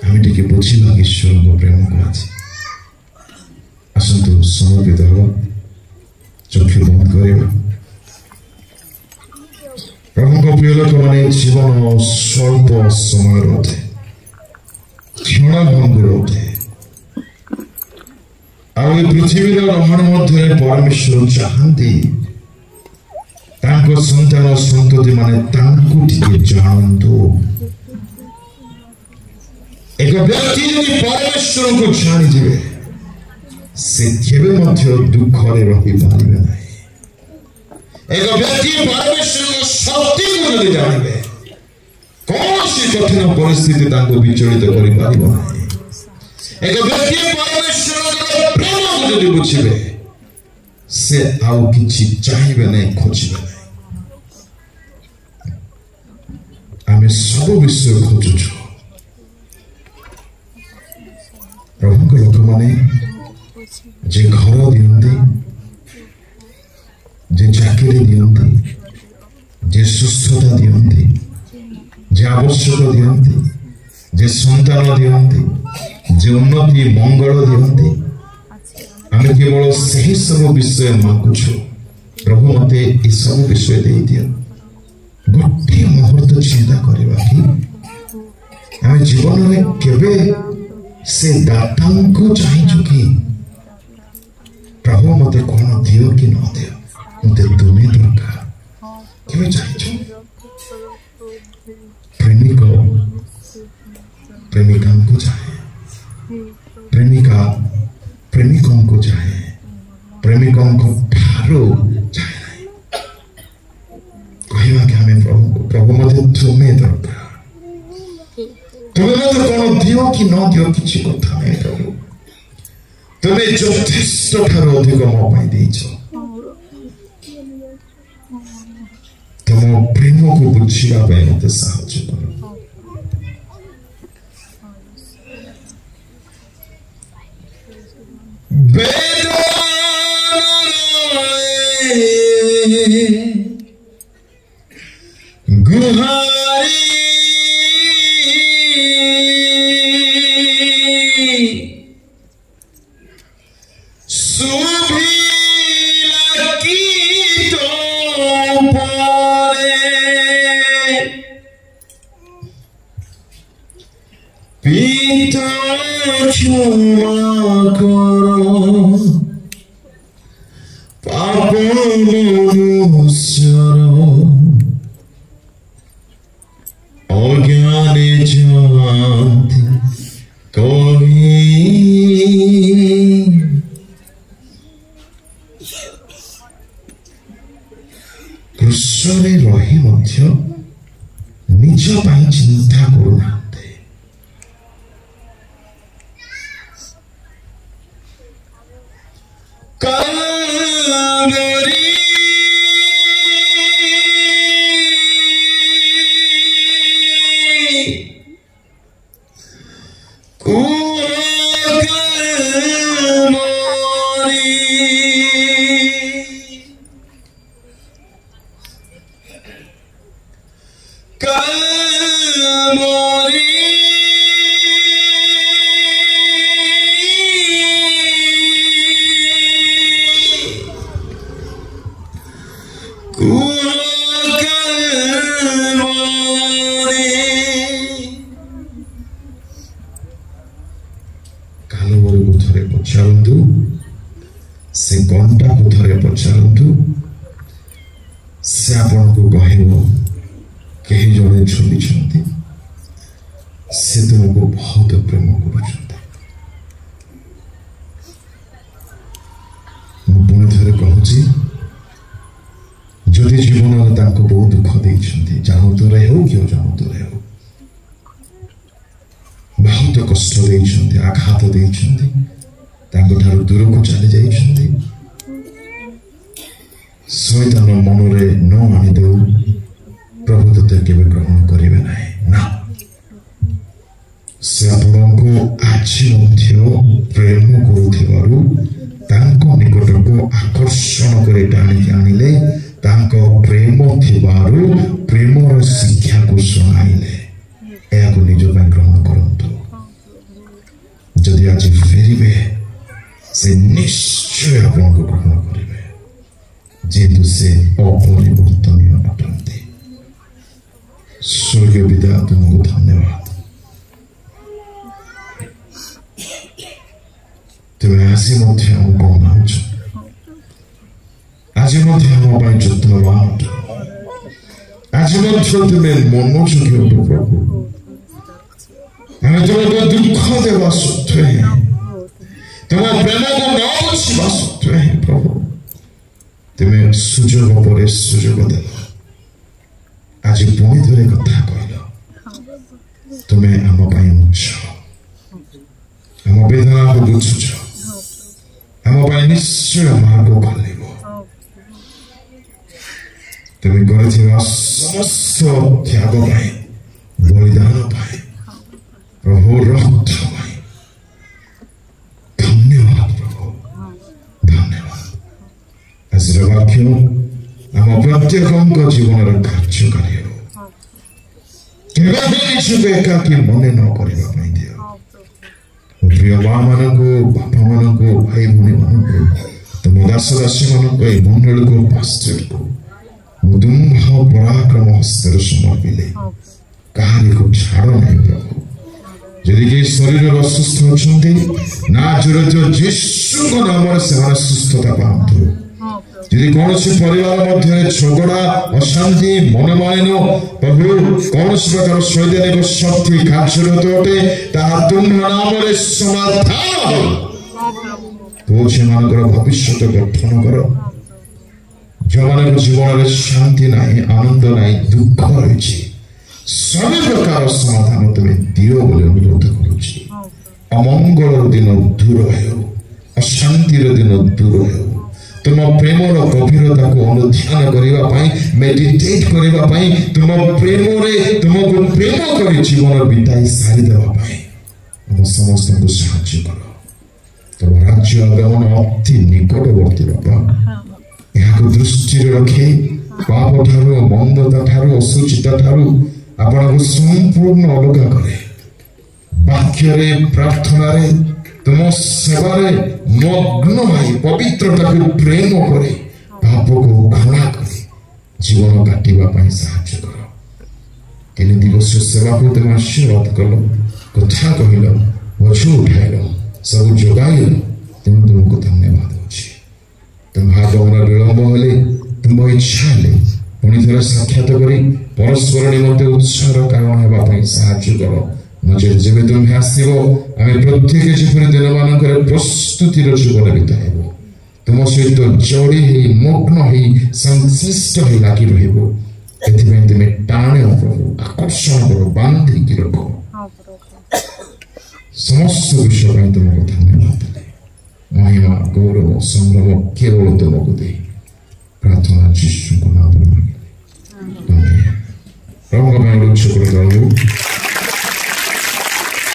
हम टिके बुझिबा ईश्वर को प्रेम को आज आसंतु समर्पित हो चक्षु बंद करिबा प्रभु को प्रिय लोक माने जीवन स्वल्प समय रहते क्षण भंगुर रहते आ पृथ्वी रमण मध्य परमेश्वर चाहती तांको संतान संतति माने तांको टिके जानंतु एक व्यक्ति यदि परमेश्वर को जानी जिवे से केबे मध्य दुख रे रहि पारिबे नै एक व्यक्ति परमेश्वर शक्ति को यदि जानिबे कौन सी कठिन परिस्थिति तांको विचलित करि पारिबो नै एक व्यक्ति परमेश्वर प्रेम को यदि बुझिबे से आउ किछि चाहिबे नै खोजिबे नै आमे सब विषय खोजुछु प्रभु को लोक माने जे घर दियंती जे चाकरी दियंती जे सुस्थता दियंती जे आवश्यक दियंती जे संतान दियंती जे उन्नति मंगल दियंती आमे केवल सही सब विषय मांगुछु प्रभु मते ई सब विषय दे दियो गोटे मुहूर्त चिंता करबा कि आमे जीवन रे केबे से दाता को चाहिए कि प्रभु मते कौन दियो कि न दियो मते तुम्हें दरकार केबे चाहिए प्रेमिक प्रेमिका को चाहे प्रेमिका प्रेमिकों को चाहे प्रेमिकों को ठारो चाहे कहवा कि हमें प्रभु मते तुम्हें दरकार तुम्हें मते कौन दियो कि न दियो किछि कथा नै प्रभु तुम्हें यथेष्ट ठारो अधिक मो पाई देइछो तुम प्रेम को बुझिबा पाई मते साहाय्य करो गुहारी पिता क्षमा करो पाप मनुष्यर ଦେଶରେ ରହି ମଧ୍ୟ ନିଜ ପାଇଁ ଚିନ୍ତା କରୁନାହାନ୍ତି। କାଲବରୀ କାଲବରୀକୁ ଥରେ ପଚାରନ୍ତୁ, ସେ ଘଣ୍ଟାକୁ ଥରେ ପଚାରନ୍ତୁ, ସେ ଆପଣଙ୍କୁ କହିବ କେହି ଜଣେ ଝୁଲିଛନ୍ତି, ସେ ତୁମକୁ ବହୁତ ପ୍ରେମ କରୁଛନ୍ତି। ମୁଁ ପୁଣି ଥରେ କହୁଛି, ଯଦି ଜୀବନରେ ତାଙ୍କୁ ବହୁତ ଦୁଃଖ ଦେଇଛନ୍ତି, ଜାଣୁତରେ ହେଉ କି ଅଜାଣୁତରେ ହେଉ, ବହୁତ କଷ୍ଟ ଦେଇଛନ୍ତି, ଆଘାତ ଦେଇଛନ୍ତି, ତାଙ୍କଠାରୁ ଦୂରକୁ ଚାଲି ଯାଇଛନ୍ତି, ଶୈତାନ ମନରେ ନ ଆଣିଦେଉ, ପ୍ରଭୁ ତତେ କେବେ ଗ୍ରହଣ କରିବେ ନାହିଁ। ନା, ସେ ଆପଣଙ୍କୁ ଆଜି ମଧ୍ୟ ପ୍ରେମ କରୁଥିବାରୁ ତାଙ୍କ ନିକଟକୁ ଆକର୍ଷଣ କରି ଟାଣିକି ଆଣିଲେ, ତାଙ୍କ ପ୍ରେମ ଥିବାରୁ ପ୍ରେମର ଶିକ୍ଷାକୁ ଶୁଣାଇଲେ। ଏହାକୁ ନିଜ ପାଇଁ ଗ୍ରହଣ କରନ୍ତୁ। ଯଦି ଆଜି ଫେରିବେ, ସେ ନିଶ୍ଚୟ ଆପଣଙ୍କୁ ଗ୍ରହଣ କରିବେ, ଯେହେତୁ ସେ ଅପରିବର୍ତ୍ତନୀୟ ଅଟନ୍ତି। ସ୍ୱର୍ଗୀୟ ପିତା, ତୁମକୁ ଧନ୍ୟବାଦ। ତୁମେ ଆଜି ମଧ୍ୟ ଆମକୁ ଅନାଉଛ, ଆଜି ମଧ୍ୟ ଆମ ପାଇଁ ଯତ୍ନବାନ ଅଟ, ଆଜି ମଧ୍ୟ ତୁମେ ମନୋଯୋଗୀ ଅଟ ପ୍ରଭୁ। ଆମେ ତୁମକୁ ଦୁଃଖ ଦେବା ସତ୍ତ୍ୱେ, ତୁମ ପ୍ରେମକୁ ନ ବୁଝିବା ସତ୍ତ୍ୱେ ପ୍ରଭୁ, ତୁମେ ସୁଯୋଗ ପରେ ସୁଯୋଗ ଦେଲ। ଆଜି ପୁଣି ଥରେ କଥା କହିଲ, ତୁମେ ଆମ ପାଇଁ ଅଛ, ଆମ ବେଦନାକୁ ବୁଝୁଛ, ଆମ ପାଇଁ ନିଶ୍ଚୟ ମାର୍ଗ ଖୋଲିବ। ତୁମେ କରିଥିବା ସମସ୍ତ ତ୍ୟାଗ ପାଇଁ, ବଳିଦାନ ପାଇଁ, ପ୍ରଭୁ ରକ୍ତ ପାଇଁ ଧନ୍ୟବାଦ ପ୍ରଭୁ, ଧନ୍ୟବାଦ। ଆଜିର ବାକ୍ୟ ଆମ ପ୍ରତ୍ୟେକଙ୍କ ଜୀବନର କାର୍ଯ୍ୟକାରୀ ହେବ। କେବେ ନିଜକୁ ଏକାକୀ ମନେ ନ କରିବା ପାଇଁ ଦିଅ। ପ୍ରିୟ ମା ମାନଙ୍କୁ, ବାପା ମାନଙ୍କୁ, ଭାଇ ଭଉଣୀ ମାନଙ୍କୁ, ତୁମ ଦାସ ଦାସୀ ମାନଙ୍କୁ, ଏହି ମଣ୍ଡଳୀକୁ, ପାଷ୍ଟରକୁ ମୁଁ ତୁମ୍ଭ ପରାକ୍ରମ ହସ୍ତରେ ସମର୍ପିଲେ। କାହାରିକୁ ଛାଡ଼ ନାହିଁ ପ୍ରଭୁ। ଯଦି କେହି ଶରୀରରେ ଅସୁସ୍ଥ ଅଛନ୍ତି, ନାଜରେଥ ଯୀଶୁଙ୍କ ନାମରେ ସେମାନେ ସୁସ୍ଥତା ପାଆନ୍ତୁ। ଯଦି କୌଣସି ପରିବାର ମଧ୍ୟରେ ଝଗଡ଼ା, ଅଶାନ୍ତି, ମନମାଳିନ ପ୍ରଭୁ, କୌଣସି ପ୍ରକାର ଶୈତାନିକ ଶକ୍ତି କାର୍ଯ୍ୟରତ ଅଟେ, ତାହା ତୁମ ନାମରେ ସମାଧାନ ହେଉ। ପୁଅ ଝିଅମାନଙ୍କର ଭବିଷ୍ୟତ ଗଠନ କର। ଯେଉଁମାନଙ୍କ ଜୀବନରେ ଶାନ୍ତି ନାହିଁ, ଆନନ୍ଦ ନାହିଁ, ଦୁଃଖ ରହିଛି, ସବୁ ପ୍ରକାର ସମାଧାନ ତୁମେ ଦିଅ ବୋଲି ଅନୁରୋଧ କରୁଛି। ଅମଙ୍ଗଳର ଦିନ ଦୂର ହେଉ, ଅଶାନ୍ତିର ଦିନ ଦୂର ହେଉ। ତୁମ ପ୍ରେମର ଗଭୀରତାକୁ ଅନୁଧ୍ୟାନ କରିବା ପାଇଁ, ମେଡିଟେଟ୍ କରିବା ପାଇଁ, ତୁମ ପ୍ରେମରେ ତୁମକୁ ପ୍ରେମ କରି ଜୀବନ ବିତାଇ ସାରିଦେବା ପାଇଁ ଆମ ସମସ୍ତଙ୍କୁ ସାହାଯ୍ୟ କର। ତୁମ ରାଜ୍ୟ ଆଗମନ ଅତି ନିକଟବର୍ତ୍ତୀ ବାପା। ଏହାକୁ ଦୃଷ୍ଟିରେ ରଖି ପାପ ଠାରୁ, ମନ୍ଦତା ଠାରୁ, ଅସୁଚିତା ଠାରୁ ଆପଣଙ୍କୁ ସମ୍ପୂର୍ଣ୍ଣ ଅଲଗା କରେ। ବାକ୍ୟରେ, ପ୍ରାର୍ଥନାରେ, ତୁମ ସେବାରେ ମଗ୍ନ ହୋଇ ପବିତ୍ରତାକୁ ପ୍ରେମ କରି, ପାପକୁ ଘୃଣା କରି ଜୀବନ କାଟିବା ପାଇଁ ସାହାଯ୍ୟ କର। 3 ଦିବସୀୟ ସେବାକୁ ତୁମେ ଆଶୀର୍ବାଦ କଲ, କଥା କହିଲ, ବୋଝ ଉଠାଇଲ, ସବୁ ଯୋଗାଇଲ। ତେଣୁ ତୁମକୁ ଧନ୍ୟବାଦ ଅଛି। ତୁମ ଆଗମନ ବିଳମ୍ବ ହେଲେ, ତୁମ ଇଚ୍ଛା ହେଲେ ପୁଣି ଥରେ ସାକ୍ଷାତ କରି ପରସ୍ପର ନିମନ୍ତେ ଉତ୍ସାହର କାରଣ ହେବା ପାଇଁ ସାହାଯ୍ୟ କର। ନଚେତ୍ ଯେବେ ତୁମେ ଆସିବ, ଆମେ ପ୍ରତ୍ୟେକ ଯେପରି ଦିନମାନଙ୍କରେ ପ୍ରସ୍ତୁତିର ଜୀବନ ବିତାଇବ। तुम सहित जोड़ी मग्न संश्लिष्ट लगी रही तुम्हें टाण प्रभु आकर्षण करो बांधिकी रख समस्त विषय तुमको धन्यवाद महिमा गौरव संभ्रम केवल तुमको दे प्रार्थना जीशु को नाम में मांगे प्रभु का मैं शुक्र करूँ।